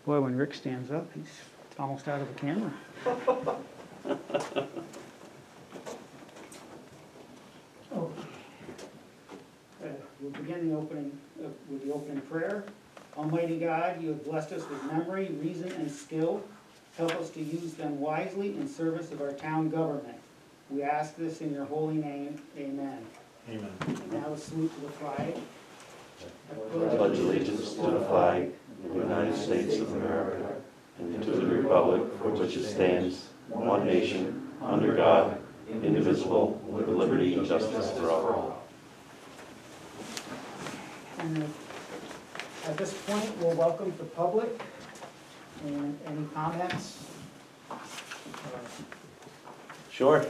Boy, when Rick stands up, he's almost out of the camera. Oh. We'll begin the opening with the opening prayer. Almighty God, you have blessed us with memory, reason, and skill. Help us to use them wisely in service of our town government. We ask this in your holy name. Amen. Amen. Now a salute to the flag. I pledge allegiance to the flag of the United States of America and to the republic for which it stands, one nation, under God, indivisible, with liberty and justice for all. And at this point, we'll welcome the public and any comments. Sure.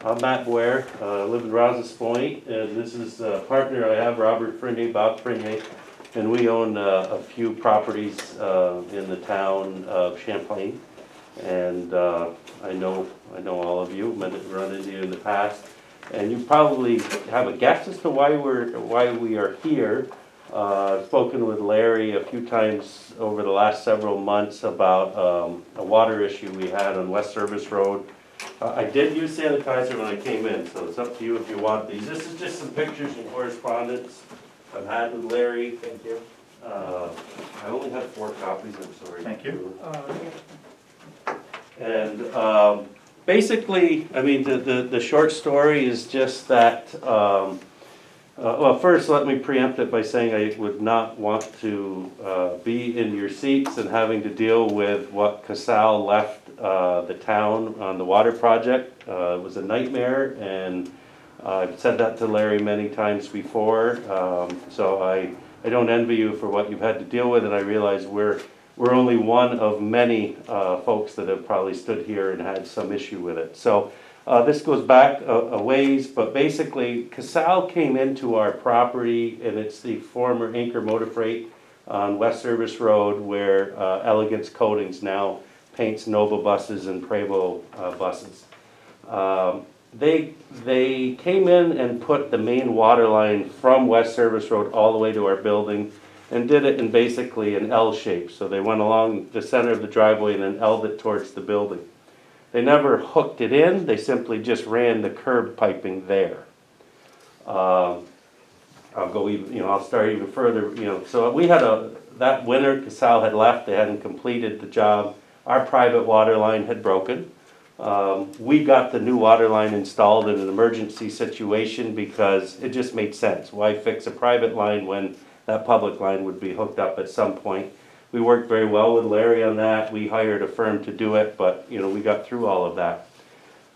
I'm Matt Boyer, live in Rouse's Point, and this is a partner I have, Robert Frenier, Bob Frenier, and we own a few properties in the town of Champlain. And I know all of you, run into you in the past, and you probably have a guess as to why we are here. I've spoken with Larry a few times over the last several months about a water issue we had on West Service Road. I did use sanitizer when I came in, so it's up to you if you want these. This is just some pictures and correspondence I've had with Larry. Thank you. I only have 4 copies, I'm sorry. Thank you. And basically, I mean, the short story is just that, well, first let me preempt it by saying I would not want to be in your seats and having to deal with what Casal left the town on the water project. It was a nightmare, and I've said that to Larry many times before. So I don't envy you for what you've had to deal with, and I realize we're only one of many folks that have probably stood here and had some issue with it. So this goes back a ways, but basically Casal came into our property, and it's the former Anchor Motor Freight on West Service Road, where Elegance Coatings now paints Nova buses and Prevost buses. They came in and put the main water line from West Service Road all the way to our building, and did it in basically an L shape. So they went along the center of the driveway and then L'd it towards the building. They never hooked it in, they simply just ran the curb piping there. I'll go even, I'll start even further, so we had that winter, Casal had left, they hadn't completed the job. Our private water line had broken. We got the new water line installed in an emergency situation because it just made sense. Why fix a private line when that public line would be hooked up at some point? We worked very well with Larry on that. We hired a firm to do it, but we got through all of that.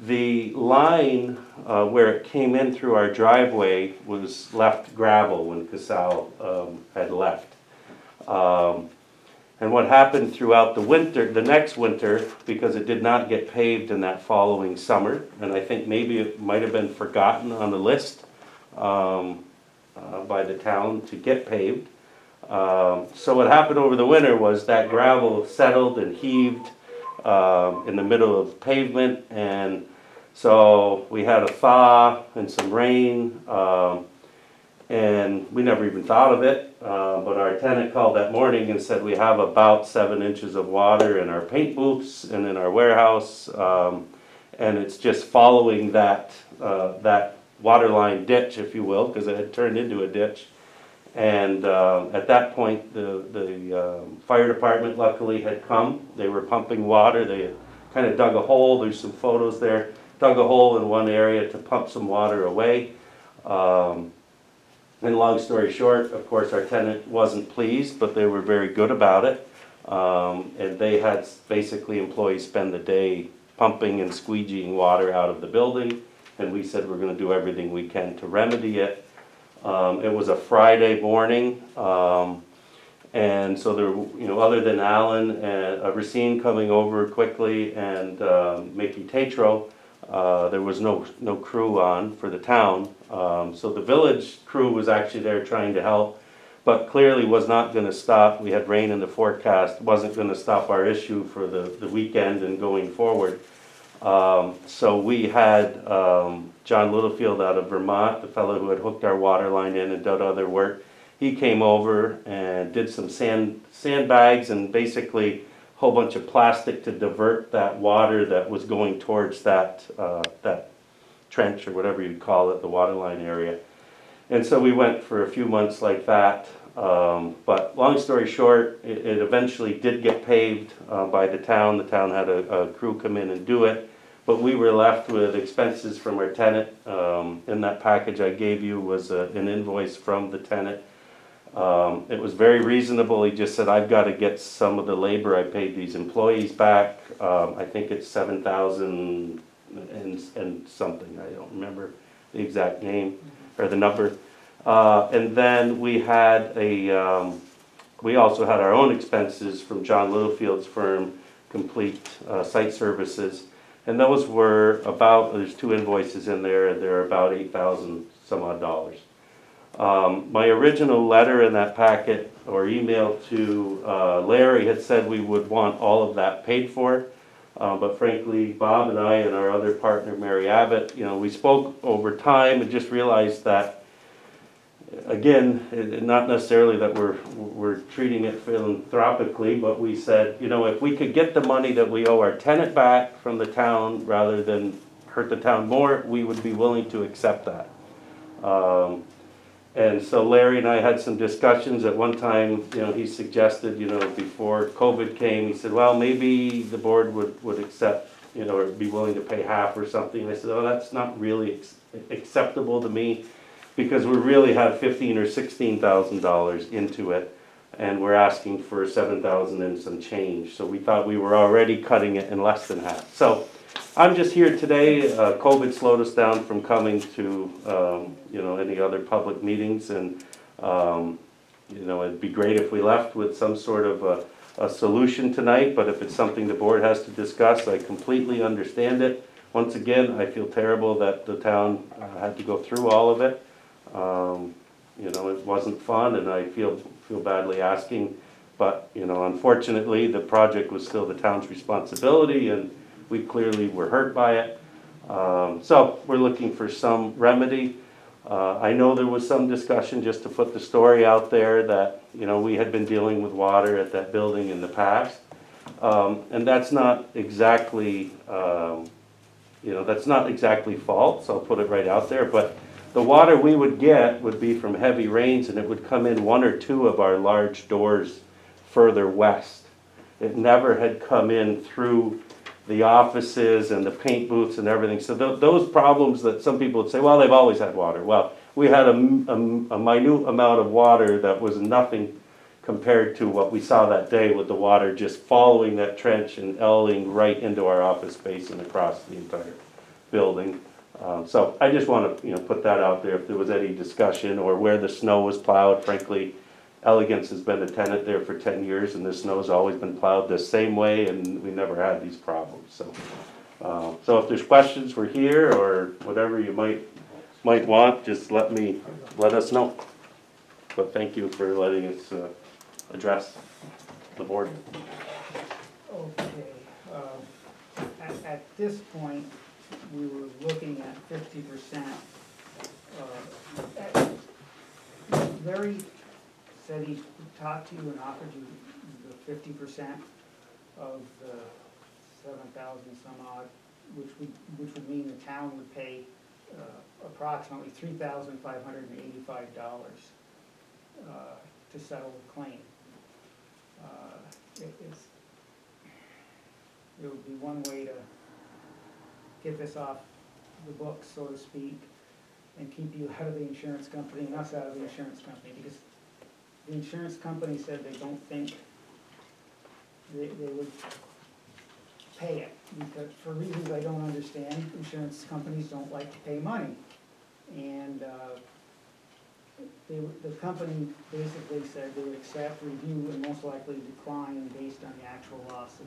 The line where it came in through our driveway was left gravel when Casal had left. And what happened throughout the next winter, because it did not get paved in that following summer, and I think maybe it might have been forgotten on the list by the town to get paved. So what happened over the winter was that gravel settled and heaved in the middle of pavement, and so we had a thaw and some rain, and we never even thought of it, but our tenant called that morning and said we have about 7 inches of water in our paint booths and in our warehouse, and it's just following that water line ditch, if you will, because it had turned into a ditch. And at that point, the fire department luckily had come. They were pumping water. They kind of dug a hole. There's some photos there. Dug a hole in one area to pump some water away. And long story short, of course, our tenant wasn't pleased, but they were very good about it. And they had basically employees spend the day pumping and squeegeeing water out of the building. And we said we're going to do everything we can to remedy it. It was a Friday morning, and so there, other than Alan and Racine coming over quickly and Mickey Tatro, there was no crew on for the town. So the village crew was actually there trying to help, but clearly was not going to stop. We had rain in the forecast, wasn't going to stop our issue for the weekend and going forward. So we had John Littlefield out of Vermont, the fellow who had hooked our water line in and done other work. he came over and did some sandbags and basically a whole bunch of plastic to divert that water that was going towards that trench or whatever you'd call it, the water line area. And so we went for a few months like that. But long story short, it eventually did get paved by the town. The town had a crew come in and do it. But we were left with expenses from our tenant. In that package I gave you was an invoice from the tenant. It was very reasonable. He just said, I've got to get some of the labor I paid these employees back. I think it's 7,000 and something. I don't remember the exact name or the number. And then we had we also had our own expenses from John Littlefield's firm, Complete Site Services. And those were about, there's 2 invoices in there, and they're about 8,000 some odd dollars. My original letter in that packet or email to Larry had said we would want all of that paid for. But frankly, Bob and I and our other partner, Mary Abbott, we spoke over time and just realized that, again, not necessarily that we're treating it philanthropically, but we said, if we could get the money that we owe our tenant back from the town rather than hurt the town more, we would be willing to accept that. And so Larry and I had some discussions. At one time, he suggested, before COVID came, he said, well, maybe the board would accept, or be willing to pay half or something. And I said, oh, that's not really acceptable to me, because we really have $15,000 or $16,000 into it, and we're asking for 7,000 and some change. So we thought we were already cutting it in less than half. So I'm just here today. COVID slowed us down from coming to any other public meetings, and it'd be great if we left with some sort of a solution tonight. But if it's something the board has to discuss, I completely understand it. Once again, I feel terrible that the town had to go through all of it. It wasn't fun, and I feel badly asking, but unfortunately the project was still the town's responsibility, and we clearly were hurt by it. So we're looking for some remedy. I know there was some discussion, just to put the story out there, that we had been dealing with water at that building in the past, and that's not exactly false. I'll put it right out there, but the water we would get would be from heavy rains, and it would come in 1 or 2 of our large doors further west. It never had come in through the offices and the paint booths and everything. So those problems that some people would say, well, they've always had water. Well, we had a minute amount of water that was nothing compared to what we saw that day, with the water just following that trench and elling right into our office space and across the entire building. So I just want to put that out there. If there was any discussion, or where the snow was plowed, frankly, Elegance has been a tenant there for 10 years, and the snow's always been plowed the same way, and we never had these problems. So if there's questions, we're here, or whatever you might want, just let us know. But thank you for letting us address the board. Okay, at this point, we were looking at 50%. Larry said he talked to you and offered you the 50% of the 7,000 some odd, which would mean the town would pay approximately $3,585 to settle the claim. It would be one way to get this off the books, so to speak, and keep you out of the insurance company and us out of the insurance company, because the insurance company said they don't think they would pay it, because for reasons I don't understand, insurance companies don't like to pay money. And the company basically said they would accept, review, and most likely decline based on the actual loss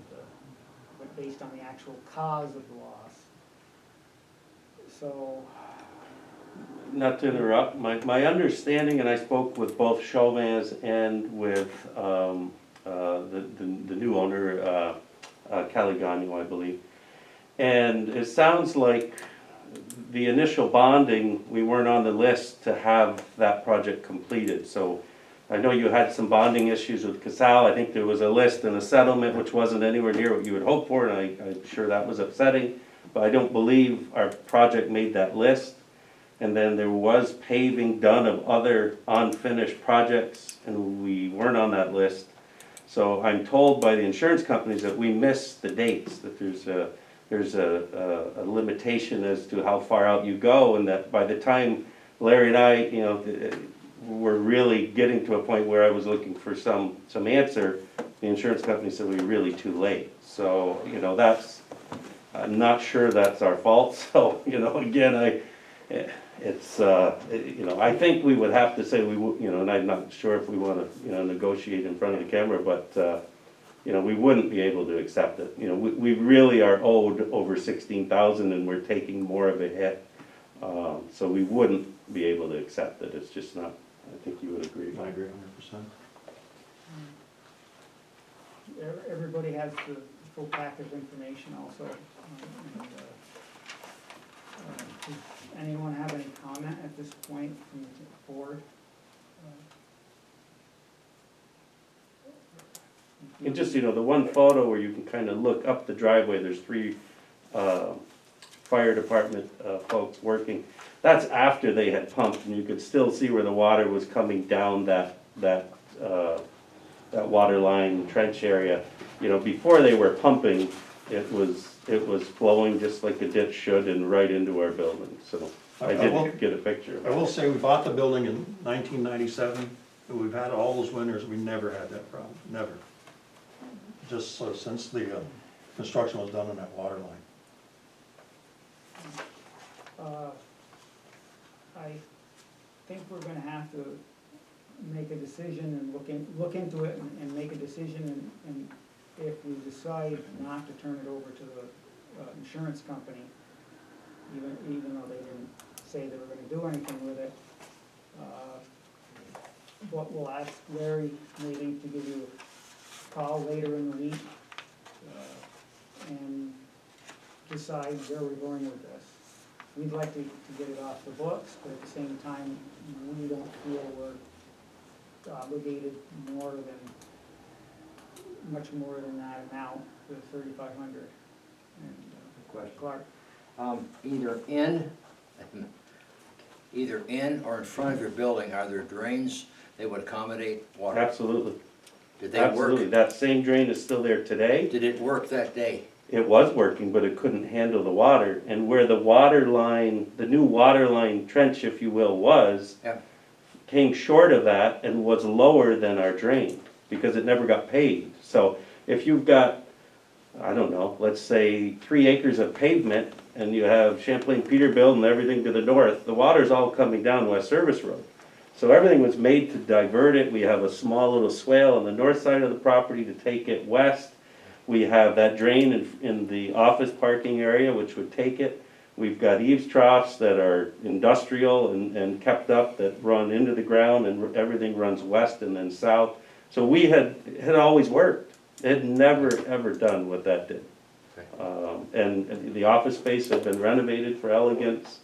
but based on the actual cause of the loss. So, not to interrupt, my understanding, and I spoke with both Chauvins and with the new owner, Caligano, I believe, and it sounds like the initial bonding, we weren't on the list to have that project completed. So I know you had some bonding issues with Casal. I think there was a list and a settlement which wasn't anywhere near what you would hope for, and I'm sure that was upsetting. But I don't believe our project made that list. And then there was paving done of other unfinished projects, and we weren't on that list. So I'm told by the insurance companies that we missed the dates, that there's a limitation as to how far out you go, and that by the time Larry and I, were really getting to a point where I was looking for some answer, the insurance company said we were really too late. So, that's, I'm not sure that's our fault. So, again, I think we would have to say we would, and I'm not sure if we want to, negotiate in front of the camera, but, we wouldn't be able to accept it. We really are owed over 16,000 and we're taking more of a hit. So we wouldn't be able to accept it. It's just not, I think you would agree. I agree 100%. Everybody has the full pack of information also. Does anyone have any comment at this point from the board? And just, the one photo where you can kind of look up the driveway, there's 3 fire department folks working. That's after they had pumped, and you could still see where the water was coming down that water line trench area. Before they were pumping, it was flowing just like a ditch should and right into our building. So I did get a picture of I it. will say, we bought the building in 1997, and we've had all those winters, we never had that problem, never. Just since the construction was done on that water line. I think we're gonna have to make a decision and look into it and make a decision, and if we decide not to turn it over to the insurance company, even though they didn't say they were gonna do anything with it, what we'll ask Larry maybe to give you a call later in the week, and decide where we're going with this. We'd like to get it off the books, but at the same time, we don't feel we're obligated much more than that amount, the 3,500. Question. Clark? Either in or in front of your building, are there drains that would accommodate water? Absolutely. Did they Absolutely. work? That same drain is still there today. Did it work that day? It was working, but it couldn't handle the water. And where the water line, the new water line trench, if you will, was, Yeah. came short of that and was lower than our drain because it never got paved. So if you've got, I don't know, let's say 3 acres of pavement and you have Champlain Peterbilt and everything to the north, the water's all coming down West Service Road. So everything was made to divert it. We have a small little swale on the north side of the property to take it west. We have that drain in the office parking area, which would take it. We've got eaves troughs that are industrial and kept up that run into the ground, and everything runs west and then south. So we had always worked. It had never, ever done what that did. And the office space had been renovated for elegance.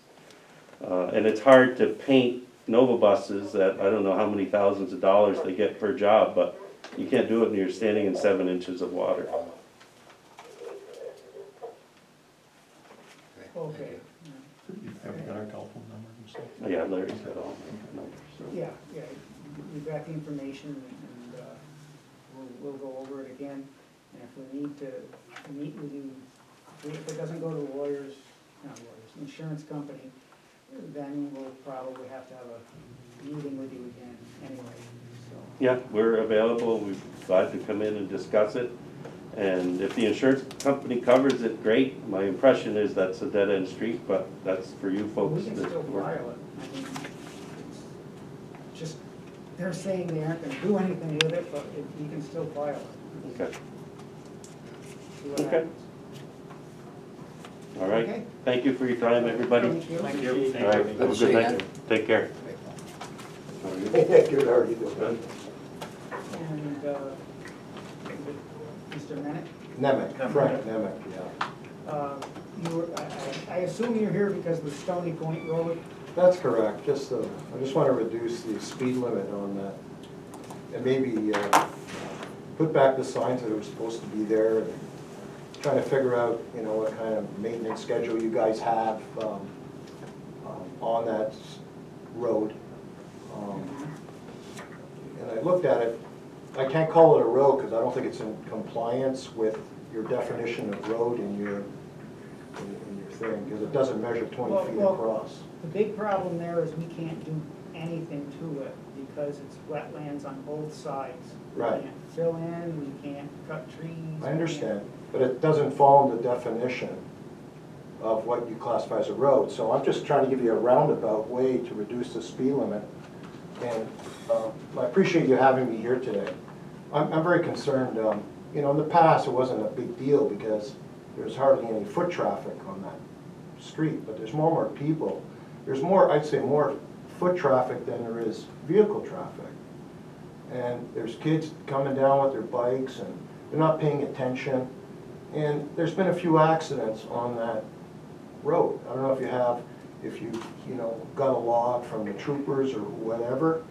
And it's hard to paint Nova buses that, I don't know how many thousands of dollars they get per job, but you can't do it when you're standing in 7 inches of water. Okay. You haven't got our telephone numbers and stuff? Yeah, Larry's got all my numbers. So. Yeah, we've got the information, and we'll go over it again. And if we need to meet with you, if it doesn't go to the lawyers, insurance company, then we'll probably have to have a meeting with you again anyway, so. Yeah, we're available. We're glad to come in and discuss it. And if the insurance company covers it, great. My impression is that's a dead-end street, but that's for you folks. We can still file it. I mean, it's just, they're saying they aren't gonna do anything with it, but you can still file it. Okay, See what Okay. happens. all right. Okay. Thank you for your time, everybody. Thank you. Thank you. All right, have Good a to see good you. night. Take care. Good, how are you doing? And, Mr. Menick? Nemec, Frank Nemec, yeah. I assume you're here because of the Stony Point Road? That's correct, I just want to reduce the speed limit on that and maybe put back the signs that are supposed to be there, and trying to figure out, you know, what kind of maintenance schedule you guys have on that road. And I looked at it, I can't call it a road because I don't think it's in compliance with your definition of road in your thing, because it doesn't measure 20 feet Well, across. The big problem there is we can't do anything to it because it's wetlands on both sides. Right. We can't fill in, we can't cut trees. I understand, but it doesn't fall in the definition of what you classify as a road. So I'm just trying to give you a roundabout way to reduce the speed limit. And I appreciate you having me here today. I'm very concerned, you know, in the past it wasn't a big deal because there's hardly any foot traffic on that street, but there's more and more people. There's more, I'd say more foot traffic than there is vehicle traffic. And there's kids coming down with their bikes and they're not paying attention. And there's been a few accidents on that road. I don't know if you have, if you know, got a log from the troopers or whatever.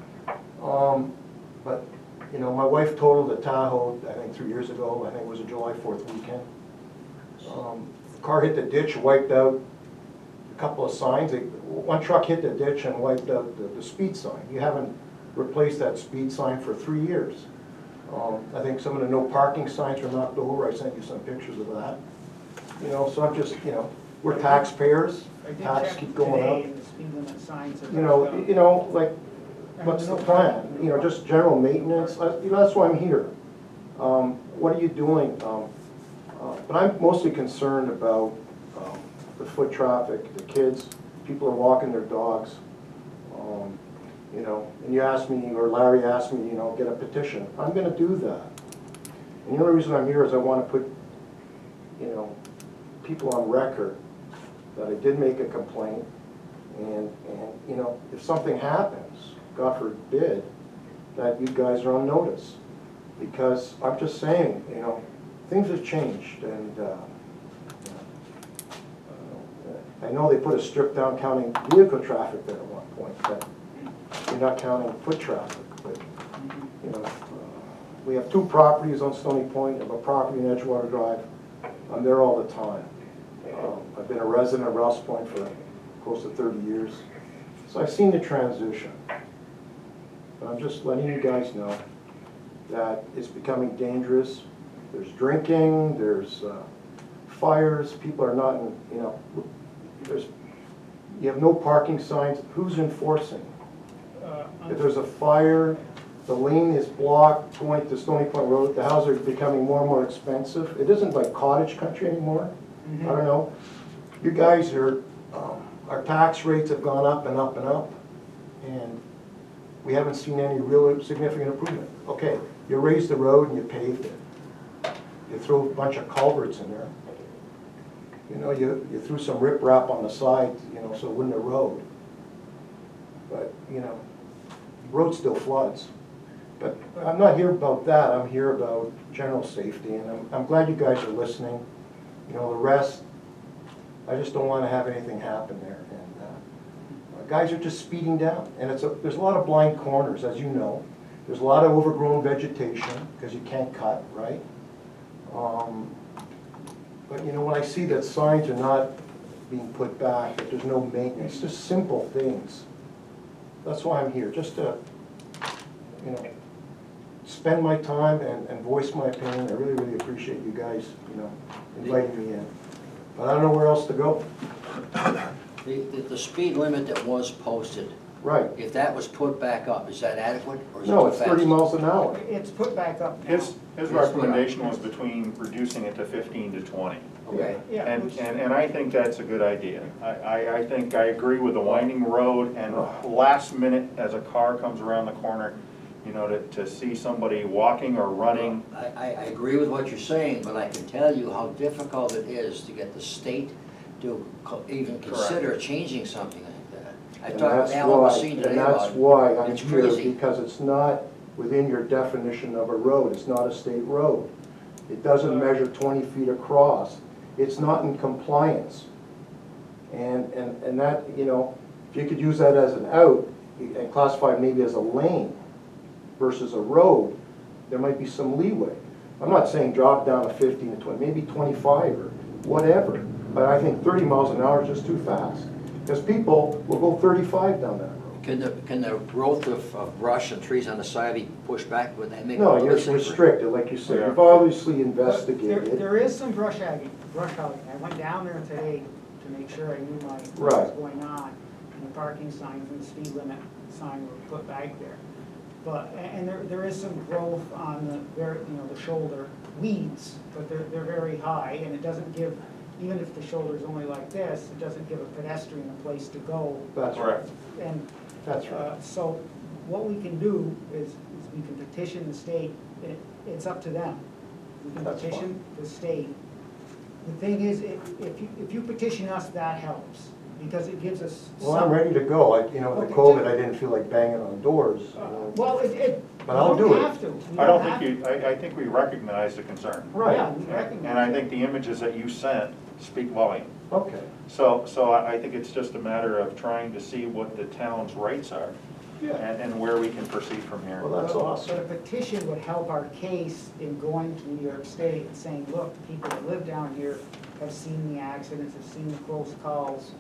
But, you know, my wife totaled a Tahoe, I think 3 years ago, I think it was a July 4th weekend. The car hit the ditch, wiped out a couple of signs. One truck hit the ditch and wiped out the speed sign. You haven't replaced that speed sign for 3 years. I think some of the no parking signs were knocked over. I sent you some pictures of that. You know, so I'm just, you know, we're taxpayers. I did Tax check keep going today up. and the speed limit signs are. You know, like, what's the plan? You know, just general maintenance. You know, that's why I'm here. What are you doing? But I'm mostly concerned about the foot traffic, the kids, people are walking their dogs. You know, and you asked me, or Larry asked me, you know, get a petition. I'm gonna do that. And the only reason I'm here is I wanna put, you know, people on record that I did make a complaint, and you know, if something happens, God forbid, that you guys are on notice. Because I'm just saying, you know, things have changed, and I know they put a strip down counting vehicle traffic there at one point, but you're not counting foot traffic. But, you know, we have 2 properties on Stony Point, and a property in Edgewater Drive. I'm there all the time. I've been a resident of Rouse Point for close to 30 years. So I've seen the transition. But I'm just letting you guys know that it's becoming dangerous. There's drinking, there's fires, people are not, you know, you have no parking signs. Who's enforcing? If there's a fire, the lane is blocked going to Stony Point Road, the houses are becoming more and more expensive. It isn't like cottage country anymore. I don't know. You guys are, our tax rates have gone up and up and up, and we haven't seen any real significant improvement. Okay, you raised the road and you paved it. You threw a bunch of culverts in there. You know, you threw some riprap on the side, you know, so it wouldn't erode. But, you know, the road still floods. But I'm not here about that, I'm here about general safety, and I'm glad you guys are listening. You know, the rest, I just don't want to have anything happen there. And guys are just speeding down, and there's a lot of blind corners, as you know. There's a lot of overgrown vegetation, because you can't cut, right? But you know, when I see that signs are not being put back, that there's no maintenance, just simple things. That's why I'm here, just to, you know, spend my time and voice my opinion. I really, really appreciate you guys, you know, inviting me in. But I don't know where else to go. The speed limit that was posted, Right. if that was put back up, is that adequate or is it No, too it's fast? 30 miles an hour. It's put back up now. His recommendation was between reducing it to 15 to 20. Okay. Yeah, And, which- and I think that's a good idea. I think I agree with the winding road and last minute as a car comes around the corner, you know, to see somebody walking or running. I agree with what you're saying, but I can tell you how difficult it is to get the state to even consider changing something like that. I And talked that's with Alan why, Messine today and about that's it. why I'm It's here, crazy. because it's not within your definition of a road. It's not a state road. It doesn't measure 20 feet across. It's not in compliance. And that, you know, if you could use that as an out and classify it maybe as a lane, versus a road, there might be some leeway. I'm not saying drop down to 15 to 20, maybe 25 or whatever, but I think 30 miles an hour is just too fast. Because people will go 35 down that road. Can the growth of brush and trees on the side be pushed back? Would that make it a No, little you're bit safer? restricted, like you said, Yeah. you've obviously But investigated. there is some brush hogging. I went down there today to make sure I knew what was Right. going on. And the parking signs and the speed limit sign were put back there. But, and there is some growth on the shoulder, weeds, but they're very high, and it doesn't give, even if the shoulder's only like this, it doesn't give a pedestrian a place to go. That's right, Correct. And that's right. so what we can do is we can petition the state, it's up to them. We can That's petition the state. The thing is, if you petition us, that helps, because it gives us some. Well, I'm ready to go. With the Okay. COVID, I didn't feel like banging on doors, you know. Well, But I'll do it. You don't have to. You I don't have think I think we recognize the concern. Right. Yeah, we recognize And I it. think the images that you sent speak volume. Okay, So I think it's just a matter of trying to see what the town's rights are yeah, and where we can proceed from here. well, that's awesome. But a petition would help our case in going to New York State and saying, look, people that live down here have seen the accidents, have seen the close calls.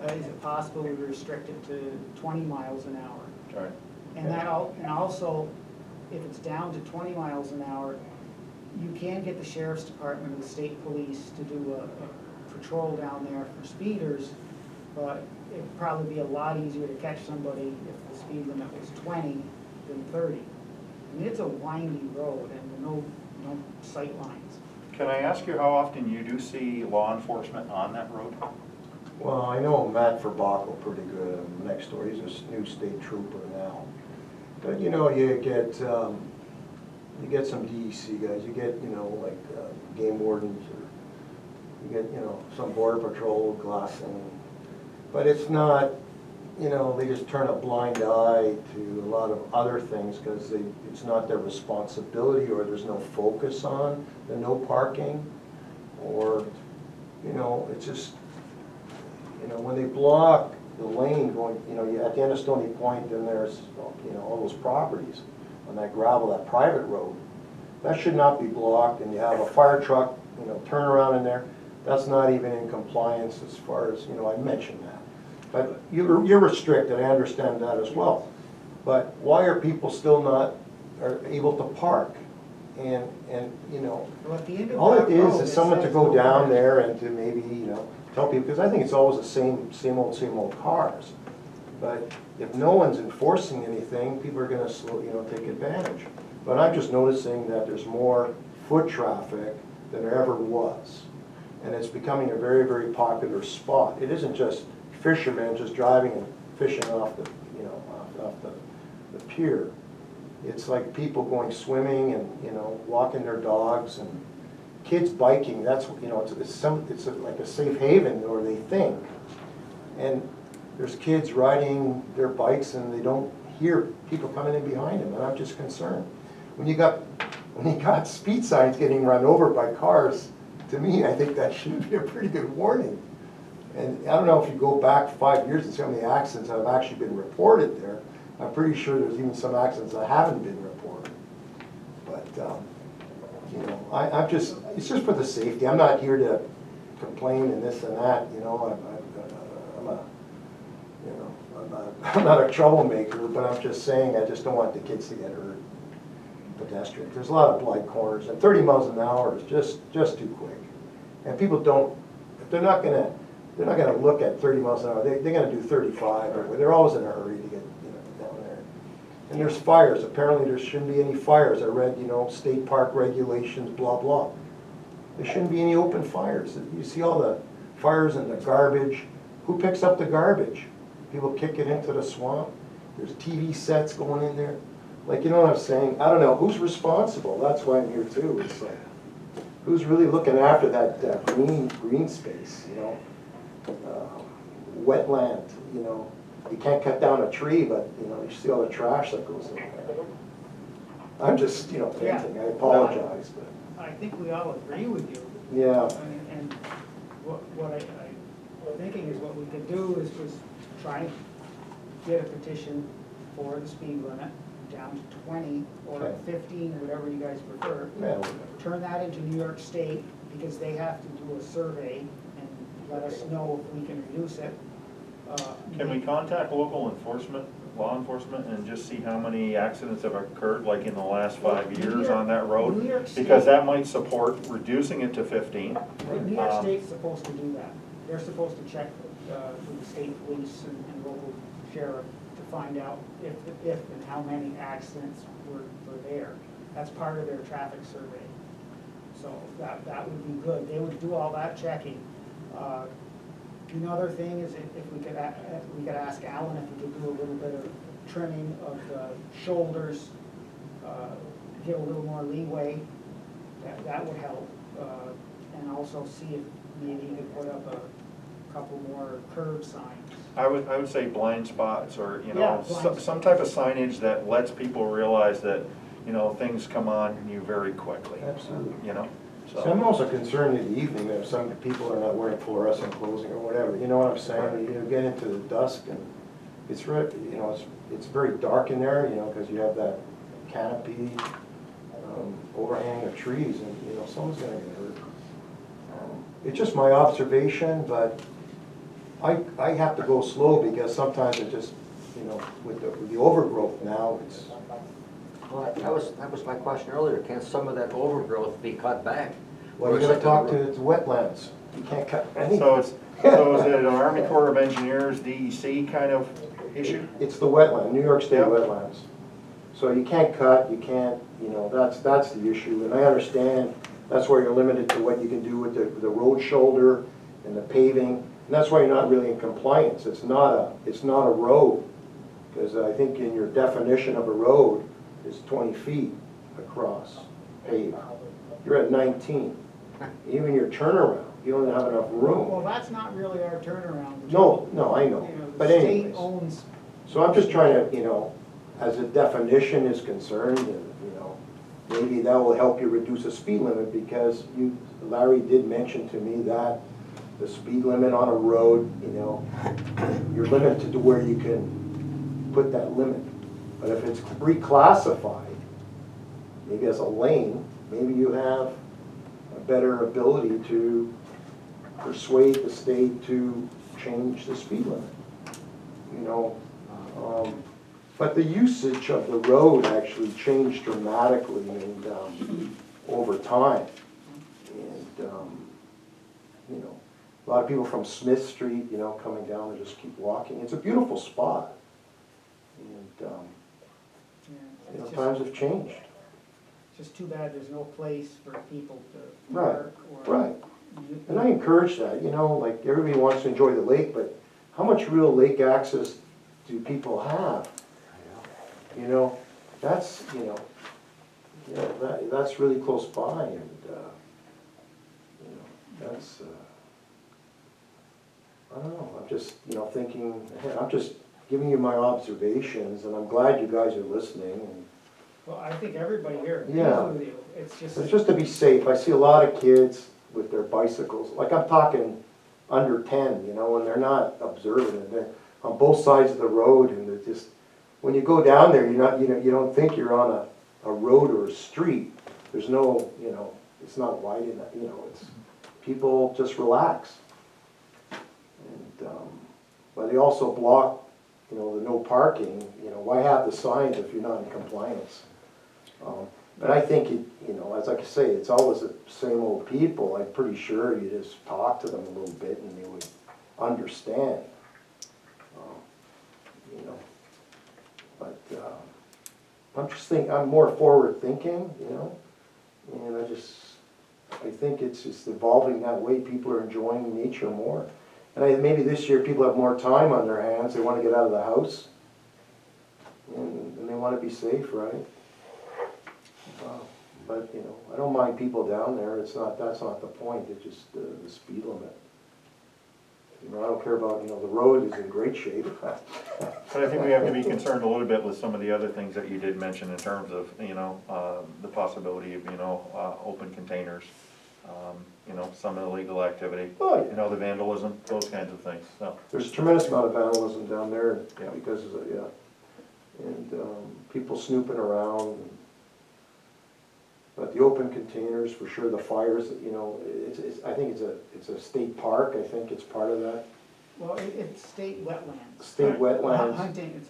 Is it possible we restrict it to 20 miles an hour? Right. And and also, if it's down to 20 miles an hour, you can get the sheriff's department and the state police to do a patrol down there for speeders, but it'd probably be a lot easier to catch somebody if the speed limit was 20 than 30. I mean, it's a windy road and no sight lines. Can I ask you how often you do see law enforcement on that road? Well, I know Matt Verbachel pretty good, next door, he's a new state trooper now. But, you get some DEC guys, you get, like game wardens, or you get, some border patrol glassing. But it's not, they just turn a blind eye to a lot of other things because it's not their responsibility, or there's no focus on the no parking, or, it's just, when they block the lane going, at the end of Stony Point, then there's, all those properties on that gravel, that private road. That should not be blocked, and you have a fire truck, turn around in there. That's not even in compliance as far as, I mentioned that. But you're restricted, I understand that as well. But why are people still not able to park? And Well, at the end of all that it is road, someone to says go no down parking. there and to maybe, tell people, because I think it's always the same old cars. But if no one's enforcing anything, people are gonna take advantage. But I'm just noticing that there's more foot traffic than there ever was. And it's becoming a very, very popular spot. It isn't just fishermen just driving and fishing off the, off the pier. It's like people going swimming and, walking their dogs, and kids biking. That's, it's like a safe haven, or they think. And there's kids riding their bikes and they don't hear people coming in behind them, and I'm just concerned. When you got speed signs getting run over by cars, to me, I think that should be a pretty good warning. And I don't know if you go back 5 years and see how many accidents have actually been reported there. I'm pretty sure there's even some accidents that haven't been reported. But, I'm just, it's just for the safety. I'm not here to complain and this and that, I'm not a troublemaker, but I'm just saying, I just don't want the kids to get hurt. Pedestrians, there's a lot of blind corners, and 30 miles an hour is just too quick. And people don't, if they're not gonna look at 30 miles an hour, they're gonna do 35, or they're always in a hurry to get, down there. And there's fires, apparently there shouldn't be any fires. I read, state park regulations, blah, blah. There shouldn't be any open fires. You see all the fires and the garbage. Who picks up the garbage? People kick it into the swamp. There's TV sets going in there. Like, you know what I'm saying? I don't know, who's responsible? That's why I'm here too. It's like, who's really looking after that green space, wetland, you can't cut down a tree, but, you see all the trash that goes in there. I'm just, thinking, I apologize, but, I think we all agree with you. yeah. And what I'm thinking is what we could do is try and get a petition for the speed limit. down to 20 or Okay. 15, whatever you guys prefer. Yeah, Turn that into New York State, because they have to do a survey and let us know if we can reduce it. Can we contact local enforcement, law enforcement, and just see how many accidents have occurred, like in the last 5 years on that New road? York State- Because that might support reducing it to 15. New York Um, State's supposed to do that. They're supposed to check with the state police and local sheriff to find out if and how many accidents were there. That's part of their traffic survey. So that would be good. They would do all that checking. Another thing is if we could ask Alan if he could do a little bit of trimming of the shoulders, give a little more leeway, that would help. And also see if maybe he could put up a couple more curb signs. I would say blind spots, or, you Yeah, know, blind some type of signage that lets people realize that, you know, things come on you very quickly, absolutely. you know? So I'm So, also concerned in the evening that some people are not wearing fluorescent clothing or whatever, you know what I'm saying? You get into the dusk and it's you know, it's very dark in there, you know, because you have that canopy, overhang of trees, and, you know, someone's gonna get hurt. It's just my observation, but I have to go slow because sometimes it just, you know, with the overgrowth now, it's, Well, that was my question earlier, can some of that overgrowth be cut back? well, you gotta talk to the wetlands. You can't cut anything. so is it an Army Corps of Engineers, DEC kind of issue? It's the wetland, New York State Yep. wetlands. So you can't cut, you can't, you know, that's the issue, and I understand that's where you're limited to what you can do with the road shoulder and the paving, and that's why you're not really in compliance. It's not a road, because I think in your definition of a road is 20 feet across paved. You're at 19. Even your turnaround, you don't have enough Well, room. that's not really our turnaround. No, I know, You know, but the state anyways. owns, So I'm just trying to, you know, as a definition is concerned, and, you know, maybe that will help you reduce the speed limit, because Larry did mention to me that the speed limit on a road, you know, you're limited to where you can put that limit. But if it's reclassified, maybe as a lane, maybe you have a better ability to persuade the state to change the speed limit, you know. But the usage of the road actually changed dramatically and, over time. And, you know, a lot of people from Smith Street, you know, coming down and just keep walking. It's a beautiful spot. And, you know, it's times have changed. just too bad there's no place for people to Right, park or. right. And I encourage that, you know, like everybody wants to enjoy the lake, but how much real lake access do people have? You know, that's, you know, that's really close by, and, you know, that's, I don't know, I'm just, you know, thinking, I'm just giving you my observations, and I'm glad you guys are listening, and Well, I think everybody here agrees Yeah. with you. It's just. it's just to be safe. I see a lot of kids with their bicycles, like I'm talking under 10, you know, and they're not observant, they're on both sides of the road, and they're just, when you go down there, you're not, you know, you don't think you're on a road or a street. There's no, you know, it's not wide enough, you know, it's, people just relax. And, but they also block, you know, the no parking, you know, why have the signs if you're not in compliance? But I think, you know, as I say, it's always the same old people. I'm pretty sure you just talk to them a little bit and they would understand. You know, but I'm just thinking, I'm more forward thinking, you know, and I think it's just evolving that way. People are enjoying nature more. And maybe this year people have more time on their hands. They want to get out of the house and they want to be safe, right? But, you know, I don't mind people down there, that's not the point, it's just the speed limit. You know, I don't care about, you know, the road is in great shape. But I think we have to be concerned a little bit with some of the other things that you did mention in terms of, you know, the possibility of, you know, open containers, you know, some illegal activity, Oh, yeah. you know, the vandalism, those kinds of things, so. There's a tremendous amount of vandalism down there Yeah. because of, and people snooping around. But the open containers, for sure, the fires, you know, I think it's a state park, I think it's part of that. Well, it's state wetlands. State wetlands. Hunting,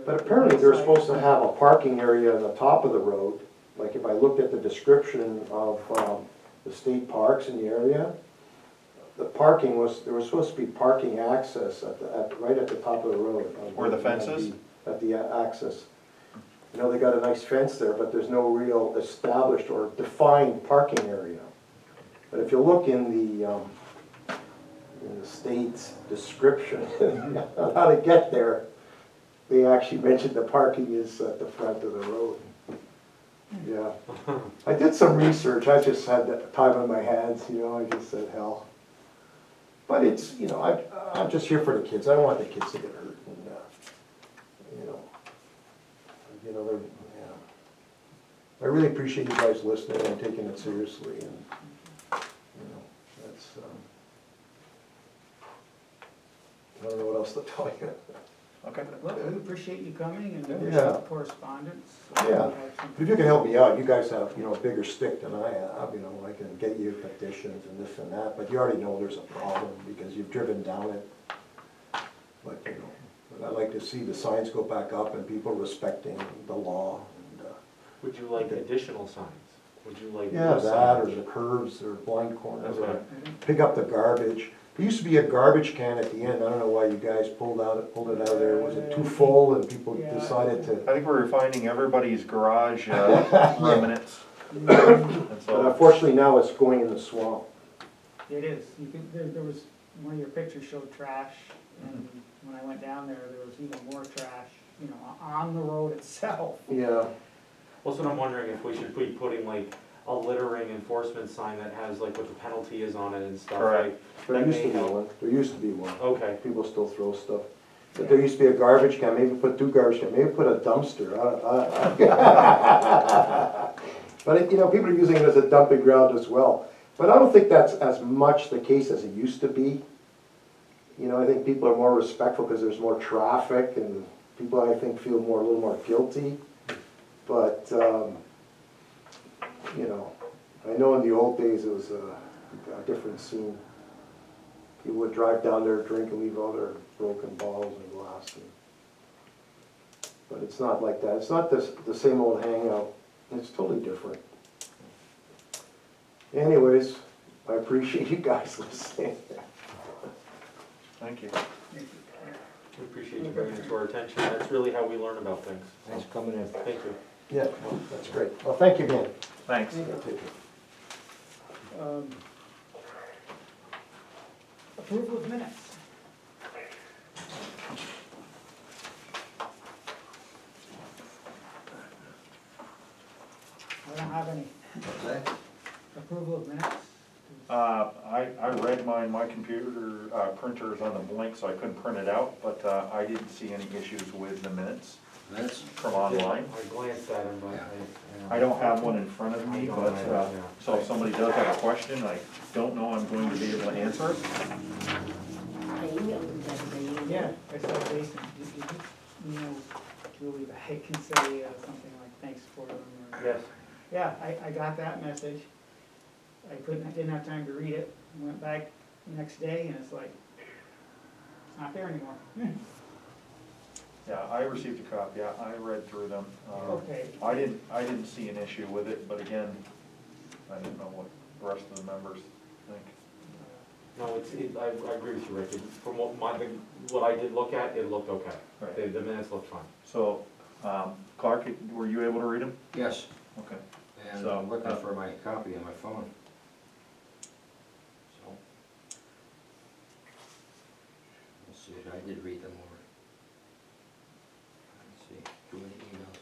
But apparently they're supposed to have a parking area on the top of the road. Like if I looked at the description of the state parks in the area, the parking there was supposed to be parking access right at the top of the road. Where the fence is? At the access. You know, they got a nice fence there, but there's no real established or defined parking area. But if you look in the state's description on how to get there, they actually mentioned the parking is at the front of the road. Yeah. I did some research, I just had that time on my hands, you know, I just said, hell. But it's, you know, I'm just here for the kids, I don't want the kids to get hurt, and, they're, yeah. I really appreciate you guys listening and taking it seriously, and, that's, I don't know what else to tell you. Okay. Well, we appreciate you coming and Yeah. correspondence. Yeah. If you can help me out, you guys have, you know, a bigger stick than I have, you know, I can get you petitions and this and that, but you already know there's a problem because you've driven down it. But, you know, but I'd like to see the signs go back up and people respecting the law. And, Would you like additional signs? Would you like? yeah, more that, or signs? the curves, or blind corners, or Okay. pick up the garbage. There used to be a garbage can at the end, I don't know why you guys pulled it out of there, was it too full and people Yeah. decided to? I think we were finding everybody's garage remnants. And But so, unfortunately now it's going in the swamp. It is, there was, one of your pictures showed trash, and when I went down there, there was even more trash, you know, on the road itself. Yeah, Well, so I'm wondering if we should be putting like a littering enforcement sign that has like what the penalty is on it and stuff. Correct. like, there that used may to be help. one, there used to be one. Okay, People still throw stuff. But there used to be a garbage can, maybe put 2 garbage cans, maybe put a dumpster. But, you know, people are using it as a dumping ground as well. But I don't think that's as much the case as it used to be. You know, I think people are more respectful because there's more traffic and people, I think, feel a little more guilty. But, you know, I know in the old days it was a different scene. People would drive down there, drink and leave all their broken bottles and glass. But it's not like that. It's not the same old hangout. It's totally different. Anyways, I appreciate you guys listening. thank you. we appreciate you bringing it to our attention. That's really how we learn about things. Thanks for coming in. Thank you. Yeah, well, that's great. Well, thank you again. Thanks. Take care. Approval of minutes. I don't have any. Approval of minutes? I read mine, my computer, printer is on the blink, so I couldn't print it out, but, I didn't see any issues with the minutes Minutes? from online. I glanced at them, but I don't have one in front of me, but, so if somebody does have a question, I don't know I'm going to be able to answer it. Yeah, I saw Jason, did you know, Julie, that I can say something like, thanks for them, or? Yes. Yeah, I got that message. I didn't have time to read it, went back the next day, and it's like, it's not there anymore. Yeah, I received a copy, yeah, I read through them. Okay. I didn't see an issue with it, but again, I didn't know what the rest of the members think. No, I agree with you, Rick. From what I did look at, it looked okay. Right. The minutes looked fine. So, Clark, were you able to read them? Yes, Okay. and So, I'm looking for my copy on my phone. So, let's see, I did read them over. Let's see, too many emails.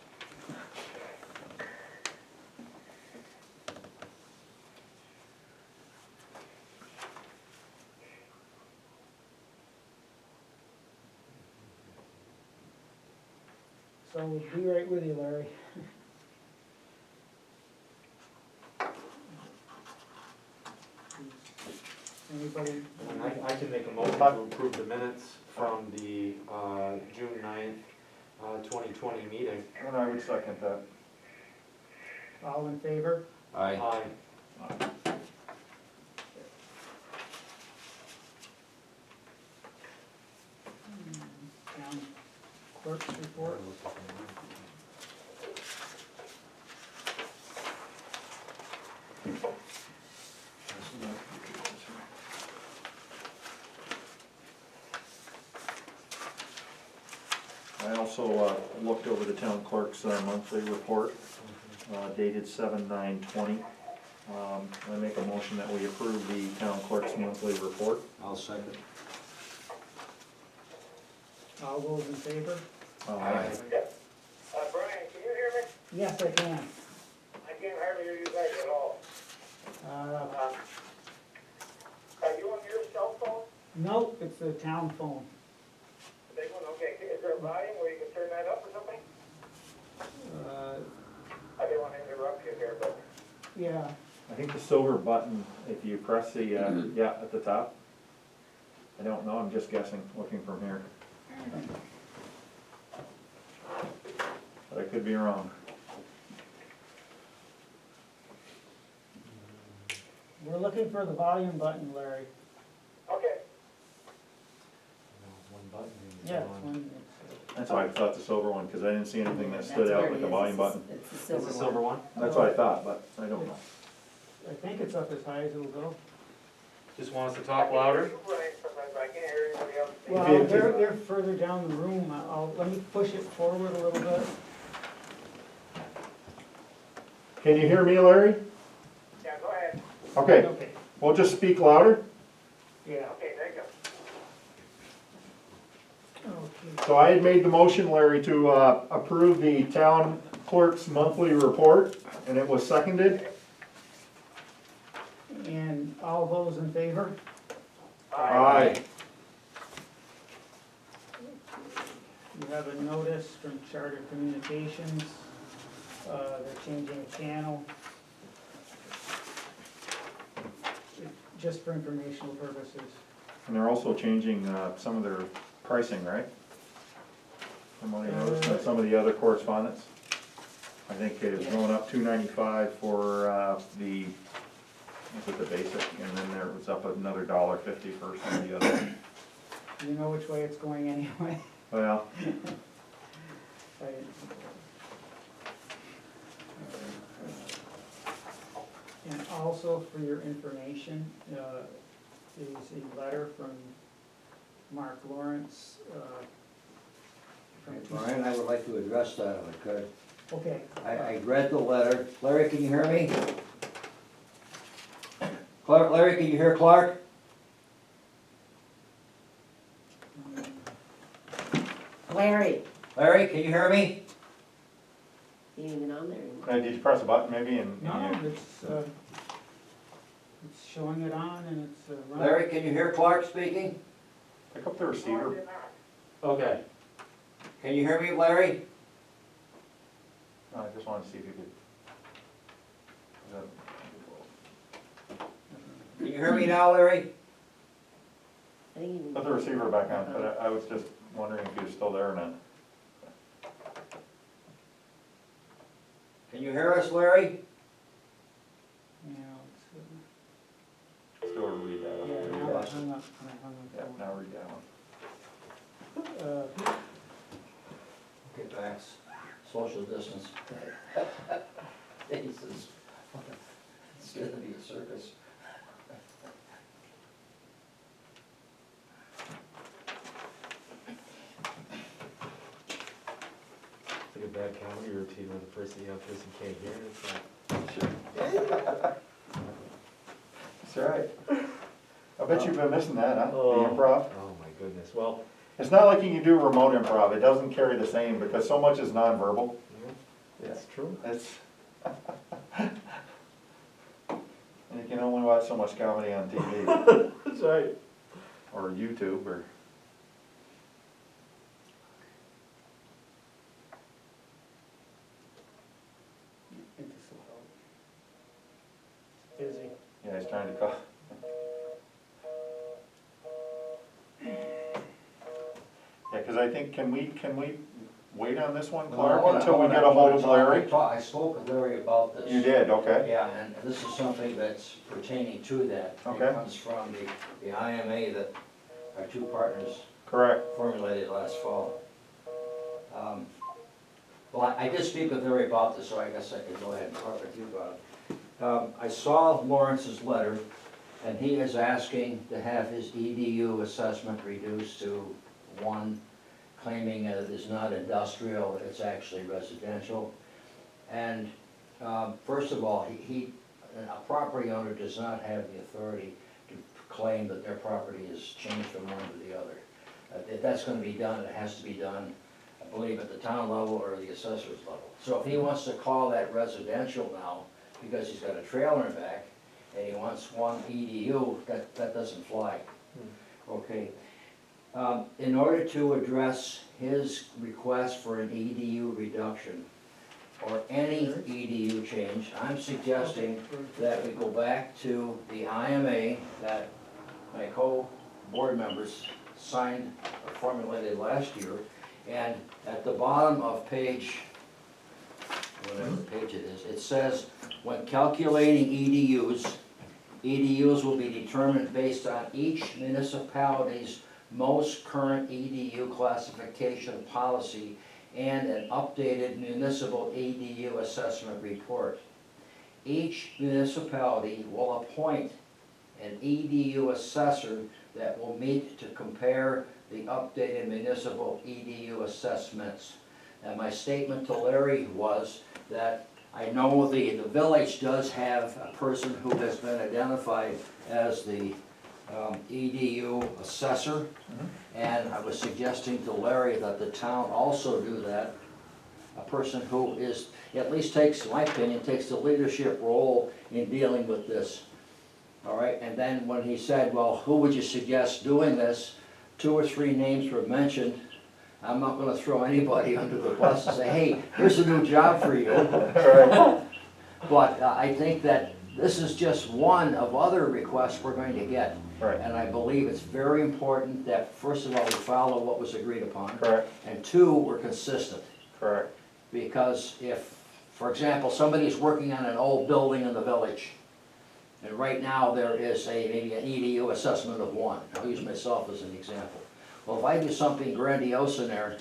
So we'll be right with you, Larry. Anybody? And I can make a motion to approve the minutes from the June 9th 2020 meeting. And I would second that. All in favor? Aye. Town clerk's report. I also looked over the town clerk's monthly report dated 7/9/20. I make a motion that we approve the town clerk's monthly report. I'll second. All those in favor? Aye. Brian, can you hear me? Yes, I can. I can't hardly hear you guys at all. Are you on your cell phone? Nope, it's the town phone. The big one, okay. Is there a volume where you can turn that up or something? I didn't want to interrupt you here, but Yeah, I think the silver button, if you press the, yeah, at the top. I don't know, I'm just guessing, looking from here. But I could be wrong. we're looking for the volume button, Larry. okay. One button. Yeah, it's one, That's why I thought the silver one, because I didn't see anything that stood out like a volume button. It's the It's silver the one. silver one? That's what I thought, but I don't know. I think it's up as high as it'll go. Just want us to talk louder? I can hear you, Brian, sometimes I can't hear anybody else. Well, they're further down the room. Let me push it forward a little bit. Can you hear me, Larry? Yeah, go ahead. Okay, Okay, we'll just speak louder. yeah. Okay, thank you. Okay. So I had made the motion, Larry, to approve the town clerk's monthly report, and it was seconded. And all those in favor? Aye. You have a notice from Charter Communications. They're changing a channel. Just for informational purposes. And they're also changing some of their pricing, right? From what I noticed in some of the other correspondence. I think it's going up $2.95 for the, is it the basic, and then there was up another $1.50 for some of the other. You know which way it's going anyway. Well, And also for your information, is a letter from Mark Lawrence, from Brian, I would like to address that if I could. Okay. I read the letter. Larry, can you hear me? Clark, Larry, can you hear Clark? Larry, Larry, can you hear me? you ain't even on there anymore. did you press a button maybe and? No, it's showing it on and it's running. Larry, can you hear Clark speaking? Pick up the receiver. Okay. Can you hear me, Larry? No, I just wanted to see if you could. Can you hear me now, Larry? I think you Put the receiver back on, but I was just wondering if you're still there or not. Can you hear us, Larry? Yeah, Still read that. yeah, now I hung up, Yeah, now read that one. Get back. Social distance. Jesus. It's gonna be a circus. It's like a bad comedy routine when the person you have person can't hear it. It's like, That's right. I bet you've been missing that, huh? The Oh. improv? oh my goodness. Well, It's not like you can do remote improv. It doesn't carry the same because so much is nonverbal. it's true. It's. And you can only watch so much comedy on TV That's right. or YouTube or. busy. Yeah, he's trying to call. Yeah, because I think, can we wait on this one, Well, I Clark, wanna- until I we wanna- get a hold of I wanna Larry? talk- I spoke with Larry about this. You did, okay. Yeah, and this is something that's pertaining to that. Okay. It comes from the IMA that our two partners Correct. formulated last fall. Well, I did speak with Larry about this, so I guess I could go ahead and talk with you about it. I saw Lawrence's letter, and he is asking to have his EDU assessment reduced to 1, claiming that it is not industrial, it's actually residential. And first of all, a property owner does not have the authority to claim that their property is changed from one to the other. If that's gonna be done, it has to be done, I believe, at the town level or the assessor's level. So if he wants to call that residential now, because he's got a trailer in back, and he wants 1 EDU, that doesn't fly. Okay. In order to address his request for an EDU reduction, or any EDU change, I'm suggesting that we go back to the IMA that my co-board members signed or formulated last year, and at the bottom of page, whatever page it is, it says, when calculating EDUs will be determined based on each municipality's most current EDU classification policy and an updated municipal EDU assessment report. Each municipality will appoint an EDU assessor that will meet to compare the updated municipal EDU assessments. And my statement to Larry was that I know the village does have a person who has been identified as the EDU assessor. And I was suggesting to Larry that the town also do that. A person who is, at least takes, in my opinion, takes the leadership role in dealing with this. All right, and then when he said, well, who would you suggest doing this? 2 or 3 names were mentioned. I'm not gonna throw anybody under the bus and say, hey, here's a new job for you. But I think that this is just one of other requests we're going to get. Right. And I believe it's very important that, first of all, we follow what was agreed upon. Correct, And 2, we're consistent. correct. Because if, for example, somebody's working on an old building in the village, and right now there is maybe an EDU assessment of 1. I'll use myself as an example. Well, if I do something grandiose in there,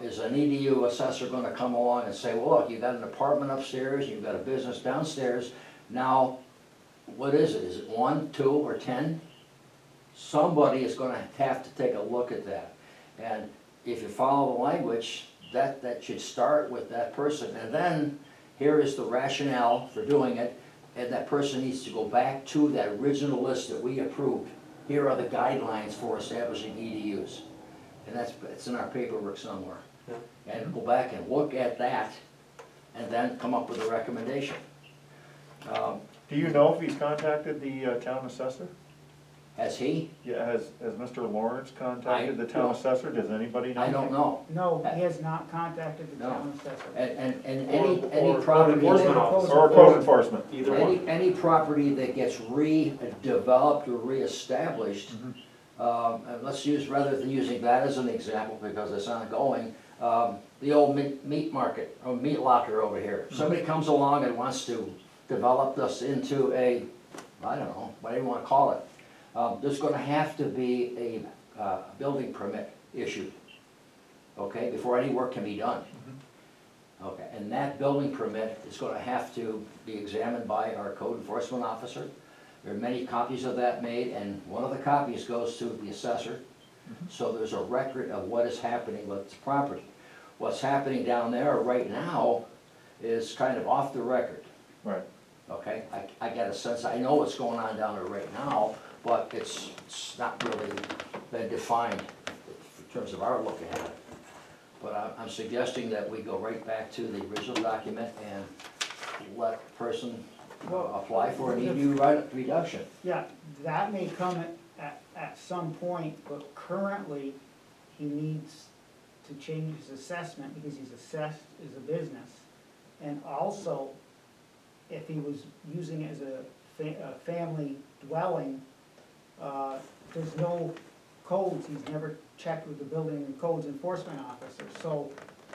is an EDU assessor gonna come along and say, well, look, you've got an apartment upstairs, you've got a business downstairs, now, what is it? Is it 1, 2, or 10? Somebody is gonna have to take a look at that. And if you follow the language, that should start with that person. And then, here is the rationale for doing it, and that person needs to go back to that original list that we approved. Here are the guidelines for establishing EDUs. And it's in our paperwork somewhere. And go back and look at that, and then come up with a recommendation. Do you know if he's contacted the town assessor? Has he? Yeah, has Mr. Lawrence contacted the I town don't- assessor? Does anybody know? I don't know. No, he has not contacted the No. town assessor. And Or any property. enforcement that- officer. Or code enforcement? Either one. Any property that gets redeveloped or reestablished, and let's use, rather than using that as an example because it's ongoing, the old meat market, or meat locker over here. Somebody comes along and wants to develop this into a, I don't know, whatever you wanna call it. There's gonna have to be a building permit issued, okay, before any work can be done. Okay, and that building permit is gonna have to be examined by our code enforcement officer. There are many copies of that made, and one of the copies goes to the assessor. So there's a record of what is happening with the property. What's happening down there right now is kind of off the record, Right. okay? I get a sense, I know what's going on down there right now, but it's not really been defined in terms of our look at it. But I'm suggesting that we go right back to the original document and let the person apply for an EDU reduction. Yeah, that may come at some point, but currently, he needs to change his assessment because he's assessed as a business. And also, if he was using it as a family dwelling, there's no codes, he's never checked with the building and codes enforcement officer. So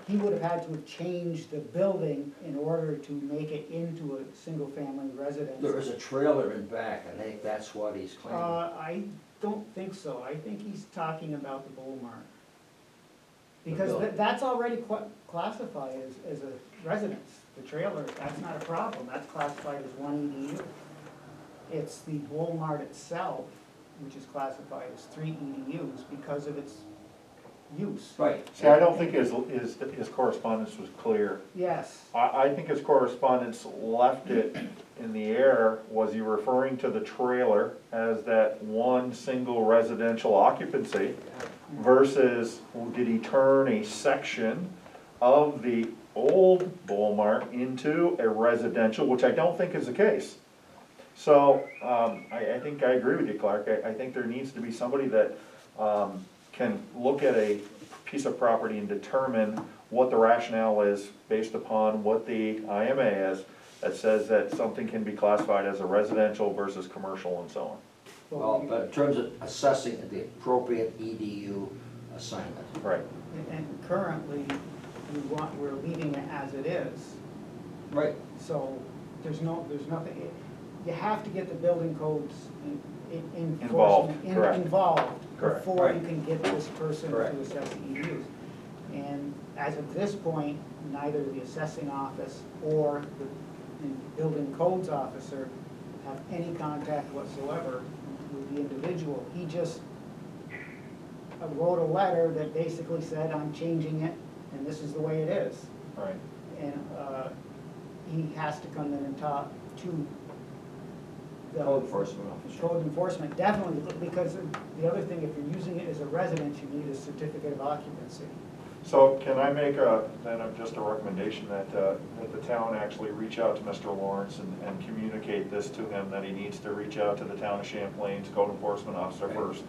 he would have had to have changed the building in order to make it into a single-family residence. There is a trailer in back, I think that's what he's claiming. I don't think so, I think he's talking about the Bull Mart. Because building. that's already classified as a residence, the trailer, that's not a problem, that's classified as one EDU. It's the Bull Mart itself, which is classified as 3 EDUs because of its use. Right. See, I don't think his correspondence was clear. Yes, I think his correspondence left it in the air. Was he referring to the trailer as that one single residential occupancy versus did he turn a section of the old Bull Mart into a residential, which I don't think is the case. So, I think I agree with you, Clark. I think there needs to be somebody that, can look at a piece of property and determine what the rationale is based upon what the IMA is, that says that something can be classified as a residential versus commercial and so on. Well, but in terms of assessing the appropriate EDU assignment. Right. and currently, we're leaving it as it is. Right. So there's nothing, you have to get the building codes Involved, enforcement correct. involved Correct. before you Right. can get this person to Correct. assess EUs. And as of this point, neither the assessing office or the building codes officer have any contact whatsoever with the individual. He just wrote a letter that basically said, I'm changing it, and this is the way it is. Right. And he has to come in and talk to the Code enforcement officer. code enforcement, definitely, because the other thing, if you're using it as a residence, you need a certificate of occupancy. So can I make just a recommendation that the town actually reach out to Mr. Lawrence and communicate this to him, that he needs to reach out to the town of Champlain's code enforcement officer first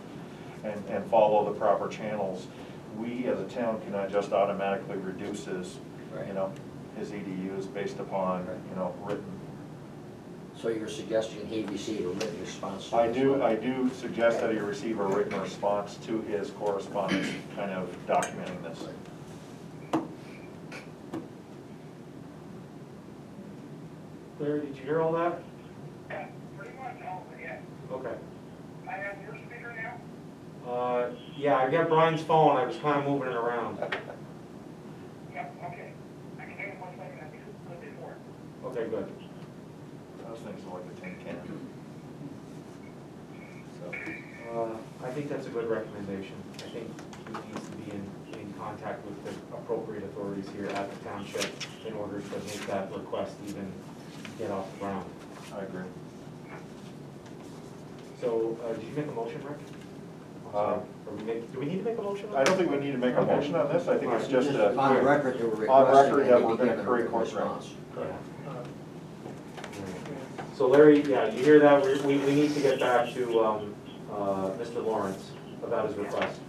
and follow the proper channels. We as a town cannot just automatically reduce his, his EDUs based upon, written. So you're suggesting he receive a written response to I this do letter? suggest that he receive a written response to his correspondence, kind of documenting this. Larry, did you hear all that? Yeah, pretty much all of it, yeah. Okay. I have your speaker now? Yeah, I got Brian's phone, I was kinda moving it around. Yep, okay. I can hear you much better than I could before. Okay, good. Those things are like a tin can. I think that's a good recommendation. I think he needs to be in contact with the appropriate authorities here at the township in order to make that request even get off the ground. I agree. So, did you make a motion, Rick? I'm sorry. Do we need to make a motion? I don't think we need to make a motion on this, I think it's just a. On record, you were On requesting record that that he we're be gonna given a create written course response. Yeah. Uh, So Larry, yeah, you hear that? We need to get back to, Mr. Lawrence about his request.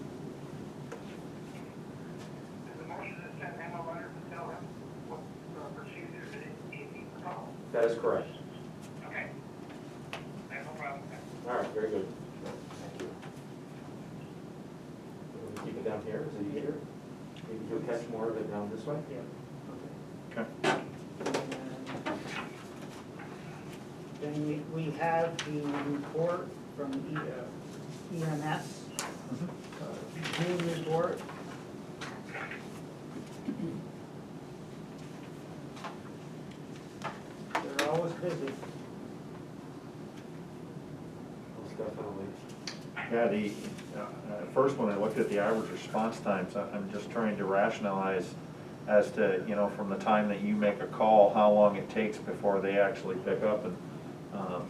Is the motion to send him a letter to tell him what procedure that he needs to follow? That is correct. Okay. I have no problem with that. All right, very good. Thank you. Want to keep it down here, is it easier? Maybe you'll catch more of it down this way? Yeah, okay. Okay. Then we have the report from EMS, June report. They're always busy. Most definitely. Yeah, first when I looked at the average response times, I'm just trying to rationalize as to, from the time that you make a call, how long it takes before they actually pick up and, I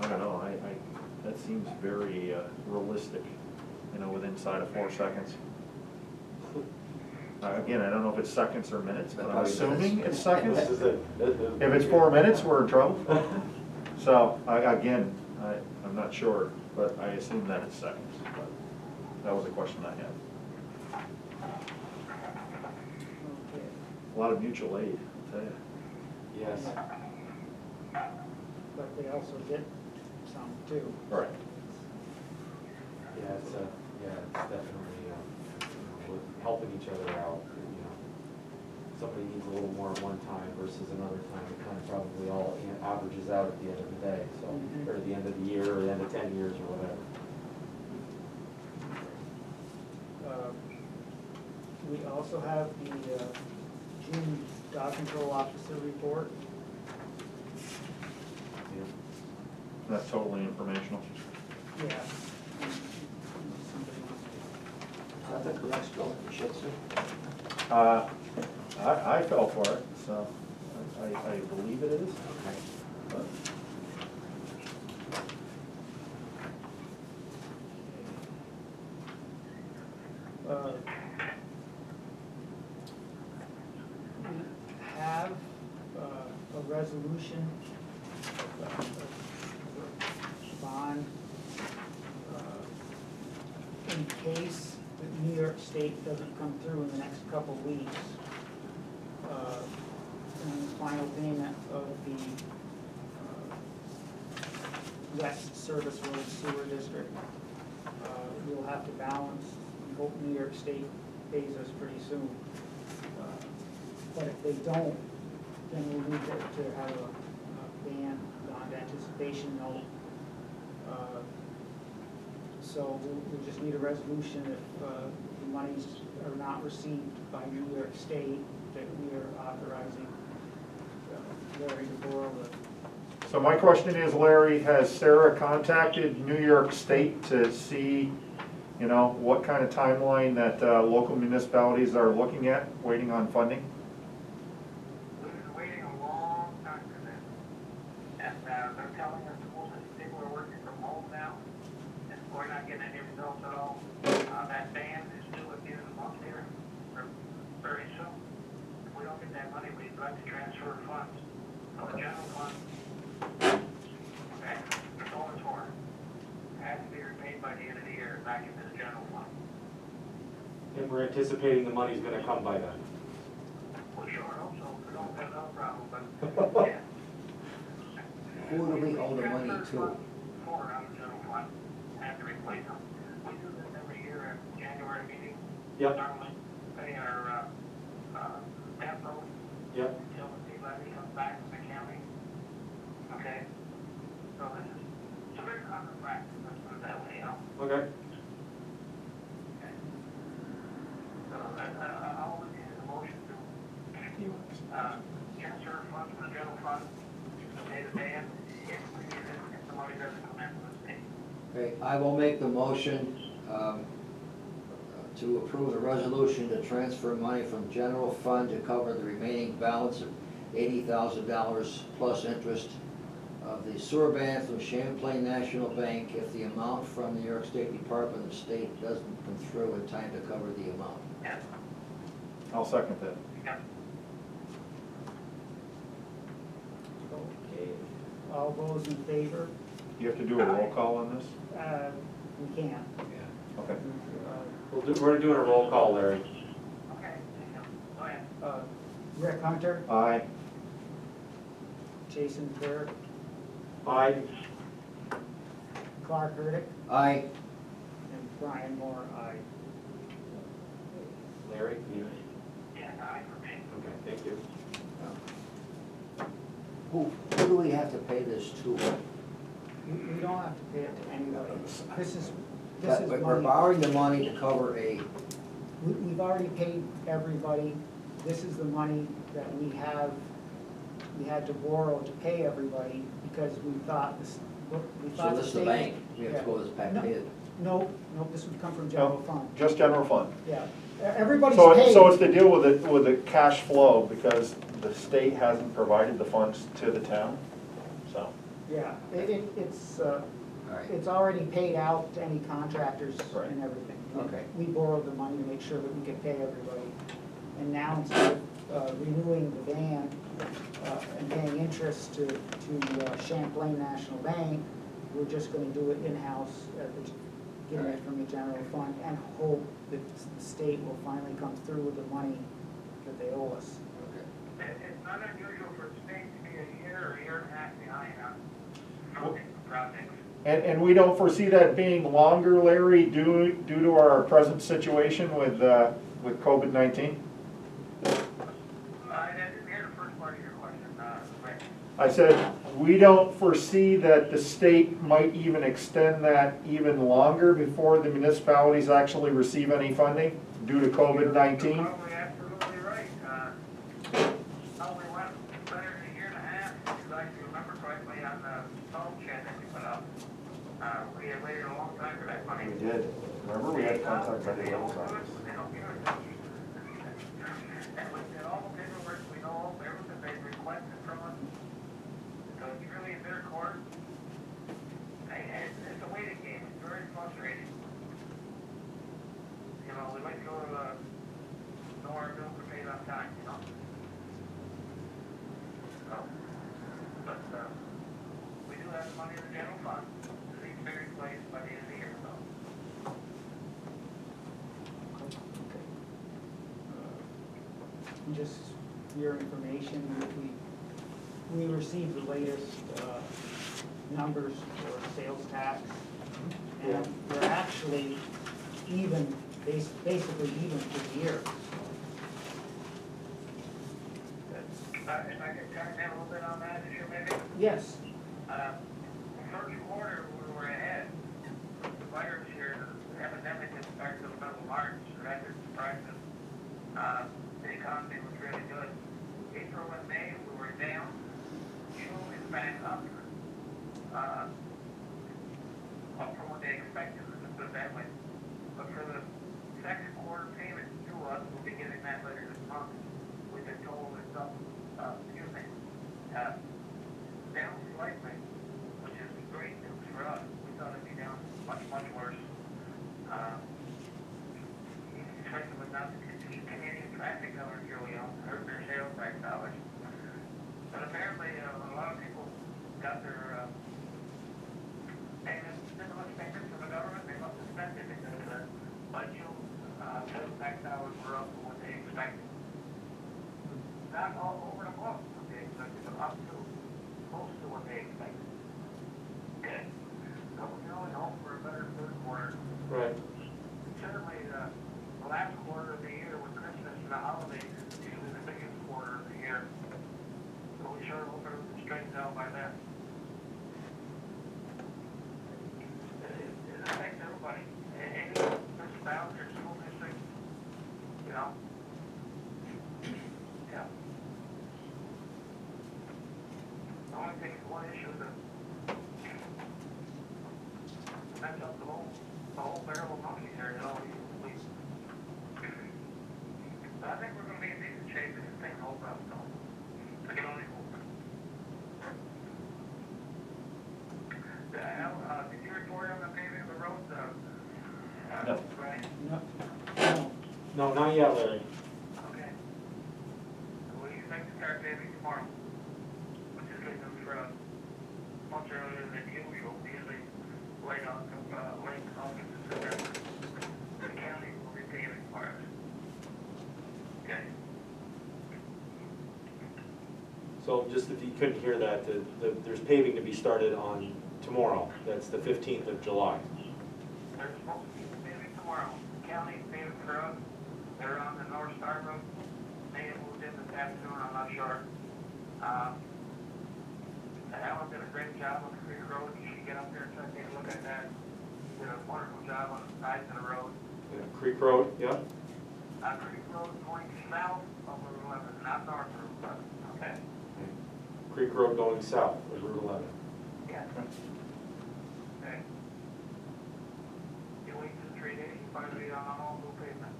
don't know, that seems very realistic, within inside of 4 seconds. Again, I don't know if it's seconds or minutes, but I'm assuming it's seconds. This is it. If it's 4 minutes, we're in trouble. So, I'm not sure, but I assume that it's seconds. But that was a question I had. Okay. A lot of mutual aid, I'll tell you. Yes. But they also get some too. Right. Yeah, it's definitely, with helping each other out, you know. Somebody needs a little more one time versus another time, it kind of probably all averages out at the end of the day, so, Mhm. or the end of the year, or the end of 10 years, or whatever. We also have the June dog control officer report. Yeah. That's totally informational. Yeah. Is that the correct spelling for Shih Tzu? I fell for it, so I believe it is. Okay. But We have a resolution, bond, in case the New York State doesn't come through in the next couple weeks. And the final payment of the West Service Road Sewer District. We'll have to balance, we hope New York State pays us pretty soon. But if they don't, then we'll need to have a band bond anticipation note. So we'll just need a resolution if the monies are not received by New York State, that we are authorizing Larry to borrow the. So my question is, Larry, has Sarah contacted New York State to see, you know, what kind of timeline that local municipalities are looking at, waiting on funding? We've been waiting a long time for this. And they're telling us most of these people are working from home now, and we're not getting any results at all. That ban is due at the end of the month here, or very soon. If we don't get that money, we'd like to transfer funds from the general fund. Okay, that's all it's for. It has to be repaid by the end of the year back into the general fund. And we're anticipating the money's gonna come by then. We sure hope so, we don't have no problem, but, yeah. Who do we owe the money to? For out of the general fund, have to replace them. We do this every year at January meeting. Yep. Normally, pay our, debt load Yep. until the fee levy comes back from the county. Okay? So this is, it's a very common practice, let's put it that way, you know? Okay. Okay. So, I'll look into the motion to, transfer funds from the general fund, to pay the ban, if the money doesn't come in from the state. Okay, I will make the motion to approve the resolution to transfer money from general fund to cover the remaining balance of $80,000 plus interest of the sewer ban from Champlain National Bank if the amount from the New York State Department of State doesn't come through in time to cover the amount. Yeah. I'll second that. Yeah. Okay, all those in favor? You have to do a roll call on this? We can't. Okay. We're doing a roll call, Larry. Okay, go ahead. Rick Hunter, Aye. Jason Kerr, Aye. Clark Hurdick, Aye. and Brian Moore, aye. Larry, you? Yeah, aye for me. Okay, thank you. Who do we have to pay this to? We don't have to pay it to anybody. This is But we're money. borrowing the money to cover a, We've already paid everybody. This is the money that we had to borrow to pay everybody because we thought this, we so thought the this is the state. bank, we have to Yeah. go to this bank, No. pay it. No, this would come from general fund, Just general fund. yeah. Everybody's So, paid. so it's to deal with the cash flow because the state hasn't provided the funds to the town, so. Yeah, it's, All right, it's already paid out to any contractors Right. and everything. Okay. We borrowed the money to make sure that we could pay everybody. And now instead of renewing the ban and paying interest to Champlain National Bank, we're just gonna do it in-house, getting it from the general fund and hope that the state will finally come through with the money that they owe us. okay. It's not unusual for the state to be a year or a year and a half behind on funding projects. And we don't foresee that being longer, Larry, due to our present situation with COVID-19? I didn't hear the first part of your question, Rick. I said, we don't foresee that the state might even extend that even longer before the municipalities actually receive any funding due to COVID-19? You're probably absolutely right. Probably went better than a year and a half, if I can remember correctly, on the salt shed that we put up. We had waited a long time for that money. We did. Remember, we had contact by the Yale's office. They don't give it to us. And we did all the paperwork, we know everything they requested from us. So it's really in their court. And it's a waiting game, it's very frustrating. You know, we like to go to know our bills are paid on time, you know? So, but, we do have money in the general fund, to be replaced by the end of the year, so. Just your information, we received the latest numbers for sales tax, and we're actually even, basically even for the year. If I could chime in a little bit on that issue, maybe? Yes, The first quarter, we were ahead. The virus here, the epidemic had started in the middle of March, record prices. The economy was really good. April and May, we were down. June is back up. Up from what they expected, let's put it that way. But for the second quarter payment to us, we'll be getting that later this month. We've been told it's up, down slightly, which is great news for us. We thought it'd be down much, much worse. Especially with not the Canadian traffic dollars really hurt their sales tax dollars. But apparently, a lot of people got their stimulus payments from the government. They must have spent it because by June, sales tax dollars were up to what they expected. Not all over the book what they expected, but up to close to what they expected. Okay. So we can only hope for a better third quarter. Right. Certainly, the last quarter of the year with Christmas and the holidays is usually the biggest quarter of the year. So we sure hope everything straightens out by then. It affects everybody. Any municipality or school district, you know. Yeah. The only thing, one issue that mess up the whole barrel of monkeys here, you know, but I think we're gonna be in decent shape if this thing holds up, so I can only hope. Did you report on the paving of the roads, No. Brian? no, no, No, not yet, Larry. Okay. We expect to start paving tomorrow, which is good news for us. Much earlier than usual, usually late August, September. The county will be paving for us. Okay. So just if you couldn't hear that, there's paving to be started on tomorrow. That's the 15th of July. They're supposed to be paving tomorrow. The county's paving for us. They're on the North Star Road. They have moved in this afternoon, I'm not sure. Alan did a great job on the Creek Road. You should get up there and try to take a look at that. He did a wonderful job on the sides of the road. Yeah, Creek Road, yeah. Creek Road going south of Route 11, not north of Route 11, okay? Creek Road going south of Route 11. Yeah. Okay. You wait 2-3 days, you probably be on all new pavement.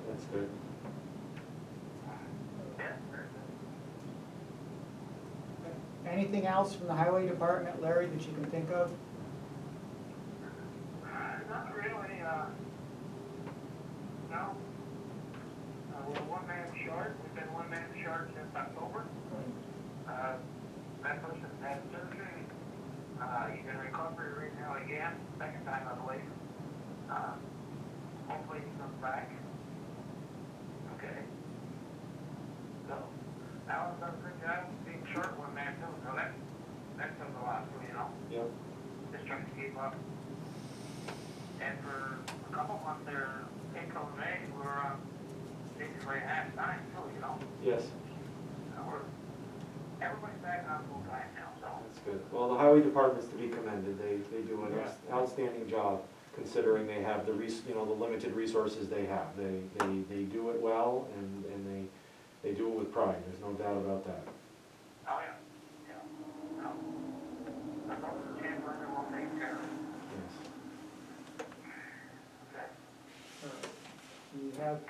That's good. Yeah, very good. anything else from the highway department, Larry, that you can think of? Not really, no. We're one man short, we've been one man short since October. That person had surgery, he's in recovery right now again, second time I believe. Hopefully he comes back. Okay. So, Alan does a good job being short one man too, so that says a lot too, you know, Yep. just trying to keep up. And for a couple months there, April and May, we were on basically half time too, you know. Yes, Everybody's back on full time now, so. that's good. Well, the highway department's to be commended. They do an outstanding job considering they have the the limited resources they have. They do it well and they do it with pride. There's no doubt about that. Oh, yeah, yeah, no. I know the Champlain will take care of it. Yes. Okay. We have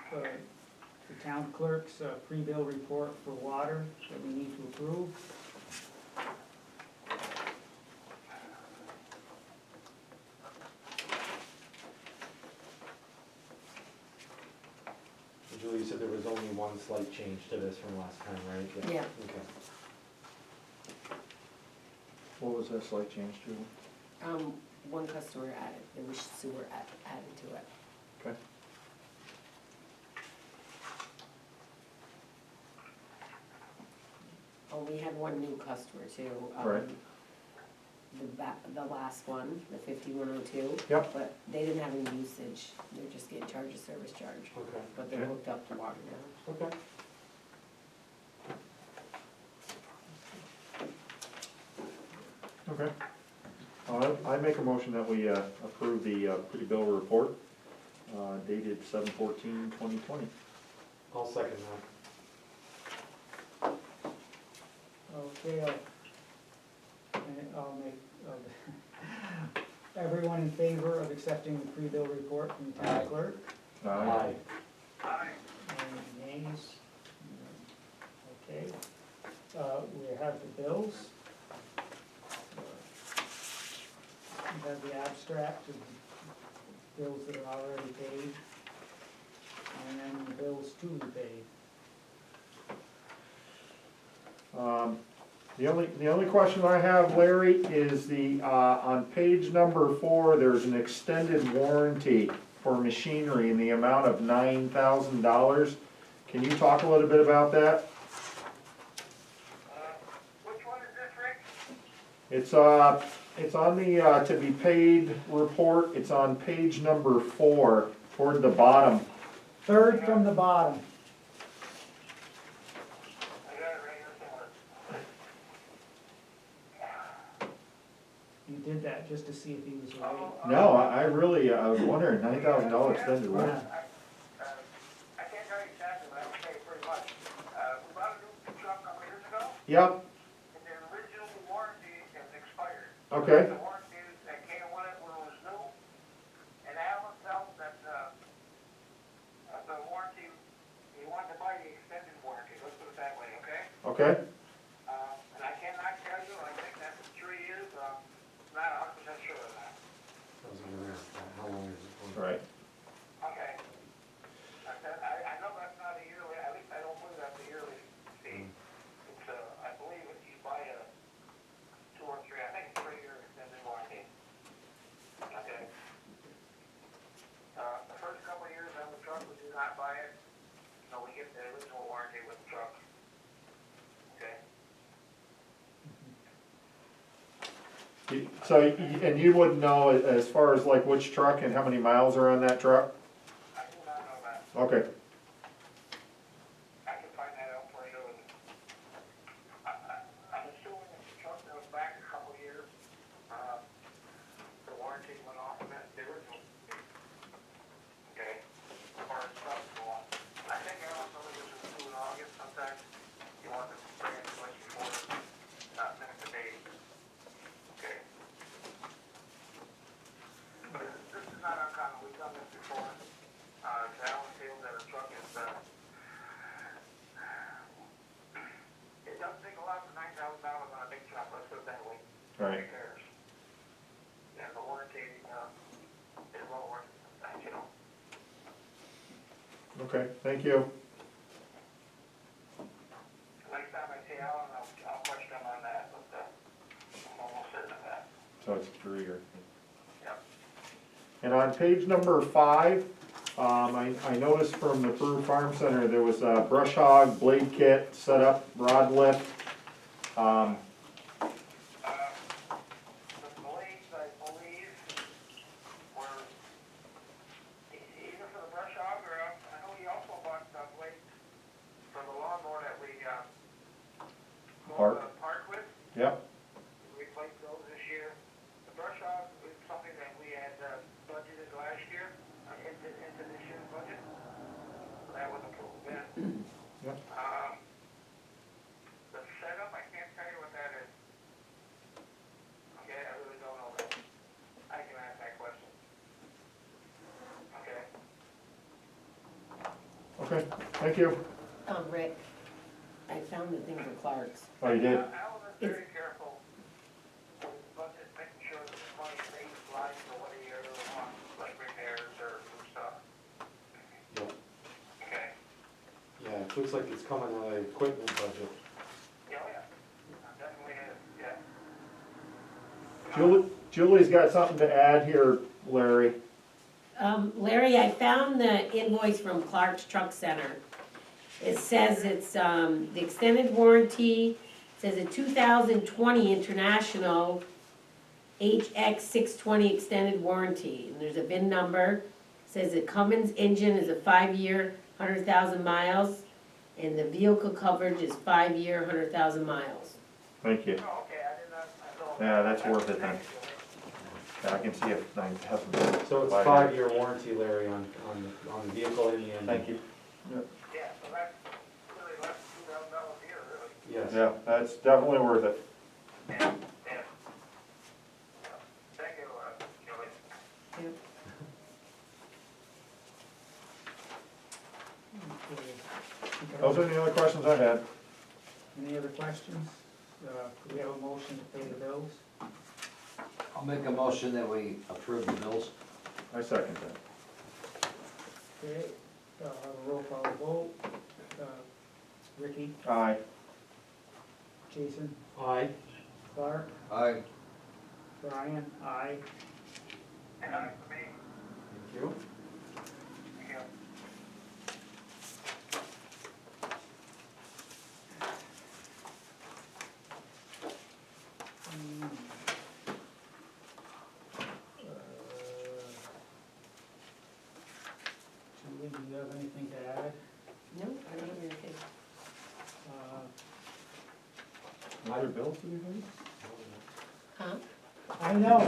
the town clerk's pre-bill report for water that we need to approve. Julie, you said there was only one slight change to this from last time, right? Yeah. Okay. What was that slight change to? One customer added, there was sewer added to it. Okay. Oh, we had one new customer too. Right. The last one, the 5102. Yep. But they didn't have any usage, they're just getting charged a service charge, Okay. but they're Okay. hooked up to water now. Okay. Okay. I make a motion that we approve the pre-bill report dated 7/14/2020. I'll second that. Okay, I'll make, everyone in favor of accepting the pre-bill report from the town Aye. clerk? Aye. Aye. Any nays? Okay. We have the bills. We have the abstract of bills that are already paid, and then the bills to be paid. The only question I have, Larry, is on page number 4, there's an extended warranty for machinery in the amount of $9,000. Can you talk a little bit about that? Which one is this, Rick? It's on the to be paid report. It's on page number 4, toward the bottom. Third from the bottom. I got it right here somewhere. You did that just to see if he was right. No, I was wondering, $9,000 extended warranty. I can't tell you exactly, but I will tell you pretty much. We bought a new truck a couple years ago, Yep, and the original warranty has expired. okay, The warranty that came with it when it was new, and Alan felt that, the warranty, he wanted to buy the extended warranty, let's put it that way, okay? okay, And I cannot tell you, I think that's 3 years, not 100% sure of that. I was gonna ask that. How long is it for? right. Okay. I know that's not a yearly, at least I don't believe that's a yearly fee. It's, I believe if you buy a 2 or 3, I think 3-year extended warranty. Okay. The first couple of years on the truck, we do not buy it, so we get the original warranty with the truck. Okay? So, and you wouldn't know as far as like which truck and how many miles are on that truck? I do not know that. Okay, I can find that out for you. And I'm assuming if the truck goes back a couple of years, the warranty went off of it, the original. Okay? Or it's stuff go off. I think I also this was due in August sometime. You want to bring it to us before, minute to date. Okay? But this is not uncommon, we've done this before. Alan feels that a truck is, it doesn't take a lot for $9,000 on a big truck, let's put it that way. all right, Repairs. And the warranty, is well worth it sometimes, you know. okay, thank you. Next time I see Alan, I'll question him on that, but, I'm almost certain of that. So it's 3 year. Yep. And on page number 5, I noticed from the Peru Farm Center, there was a brush hog, blade kit, setup, rod lift. The blades, I believe, were either for the brush hog or I know he also bought blades for the lawnmower that we parked with. Yep, We replaced those this year. The brush hog was something that we had budgeted last year, into this year's budget. That was approved then. yep. The setup, I can't tell you what that is. Okay, I really don't know that. I can ask that question. Okay. Okay, thank you. Rick, I found the thing for Clark's. Oh, you did? Al was very careful with his budget, making sure that the money stays live for what he ever wants, like repairs or new stuff. Yep. Okay. Yeah, it looks like it's coming out of the equipment budget. Yeah, oh yeah. Definitely is, yeah. Julie's got something to add here, Larry. Larry, I found the invoice from Clark's Truck Center. It says it's, the extended warranty, says a 2020 International HX 620 extended warranty. And there's a VIN number, says the Cummins engine is a 5-year, 100,000 miles, and the vehicle coverage is 5-year, 100,000 miles. Thank you. Oh, okay, I did not, I don't. Yeah, that's worth it then. Yeah, I can see it, I have some. So it's 5-year warranty, Larry, on the vehicle and the engine. Thank you. Yeah, so that's really less than $2,000 a year, really. Yes. Yeah, that's definitely worth it. Yeah, yeah. Thank you, Joey. Those are the only questions I had. Any other questions? Do we have a motion to pay the bills? I'll make a motion that we approve the bills. I second that. Okay, have a roll call vote. Ricky, Aye. Jason, Aye. Clark, Aye. Brian, aye. And for me, Thank you. thank you. Julie, do you have anything to add? No, I don't have anything. Other bills to be paid? Huh? I know, Oh,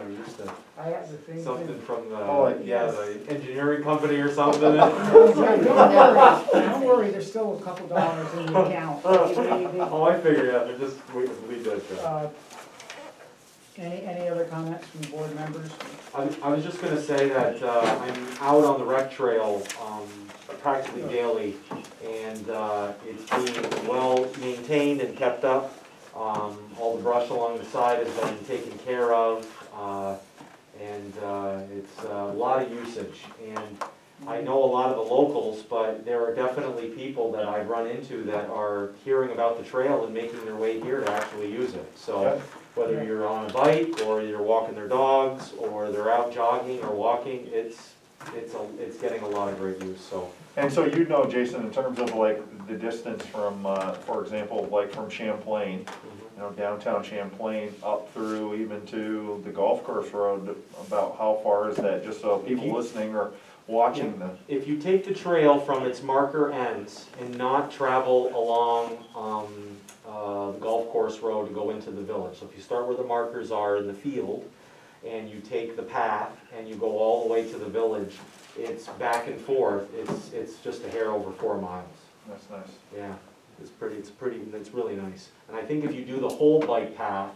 you said I have the same thing. something from the, Oh, yeah, yes. the engineering company or something. Don't worry, there's still a couple dollars in the account. Oh, I figured out, they're just waiting to leave that. Any other comments from board members? I was just gonna say that, I'm out on the rec trail, practically daily, and, it's being well maintained and kept up. All the brush along the side has been taken care of, and, it's a lot of usage. And I know a lot of the locals, but there are definitely people that I've run into that are hearing about the trail and making their way here to actually use it. So whether you're on a bike, or you're walking their dogs, or they're out jogging or walking, it's getting a lot of great use, so. And so you know, Jason, in terms of like the distance from, for example, like from Champlain, you know, downtown Champlain, up through even to the golf course road, about how far is that, just so people listening or watching the. If you take the trail from its marker ends and not travel along, the golf course road to go into the village, so if you start where the markers are in the field, and you take the path and you go all the way to the village, it's back and forth, it's just a hair over 4 miles. That's nice. Yeah, it's really nice. And I think if you do the whole bike path,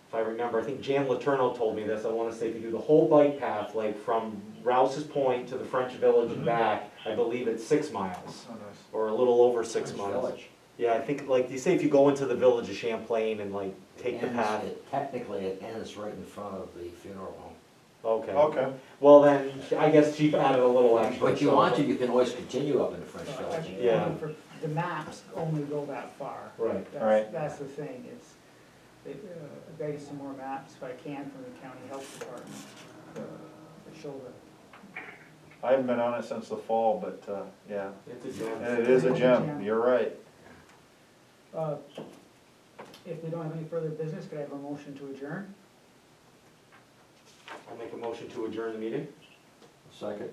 if I remember, I think Jan Letourneau told me this, I wanna say if you do the whole bike path, like from Rouse's Point to the French Village and back, I believe it's 6 miles, Oh, nice. or a little over 6 French miles. Village. Yeah, I think, like, you say if you go into the village of Champlain and like take the path. Technically, it ends right in front of the funeral home. Okay. Okay. Well, then, I guess she added a little extra. But you so- want to, you can always continue up in the French Village. Yeah. The maps only go that far. Right. Right. That's the thing, I gotta get some more maps if I can from the county health department, to show I haven't been on it since the fall, but, yeah, It's a gem. and it is a gem, you're right. If we don't have any further business, could I have a motion to adjourn? I'll make a motion to adjourn the meeting. Second.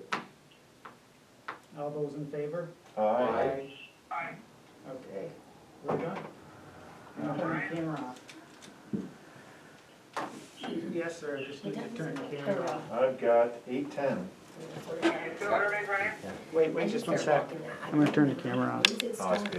All those in favor? Aye. Aye. Okay, we're done. Now turn the camera off. Yes, sir, just need to turn the camera off. I've got 8:10. You feel better, big Brian? Wait, just one sec. I'm gonna turn the camera off. Is it Oh, it's still- good.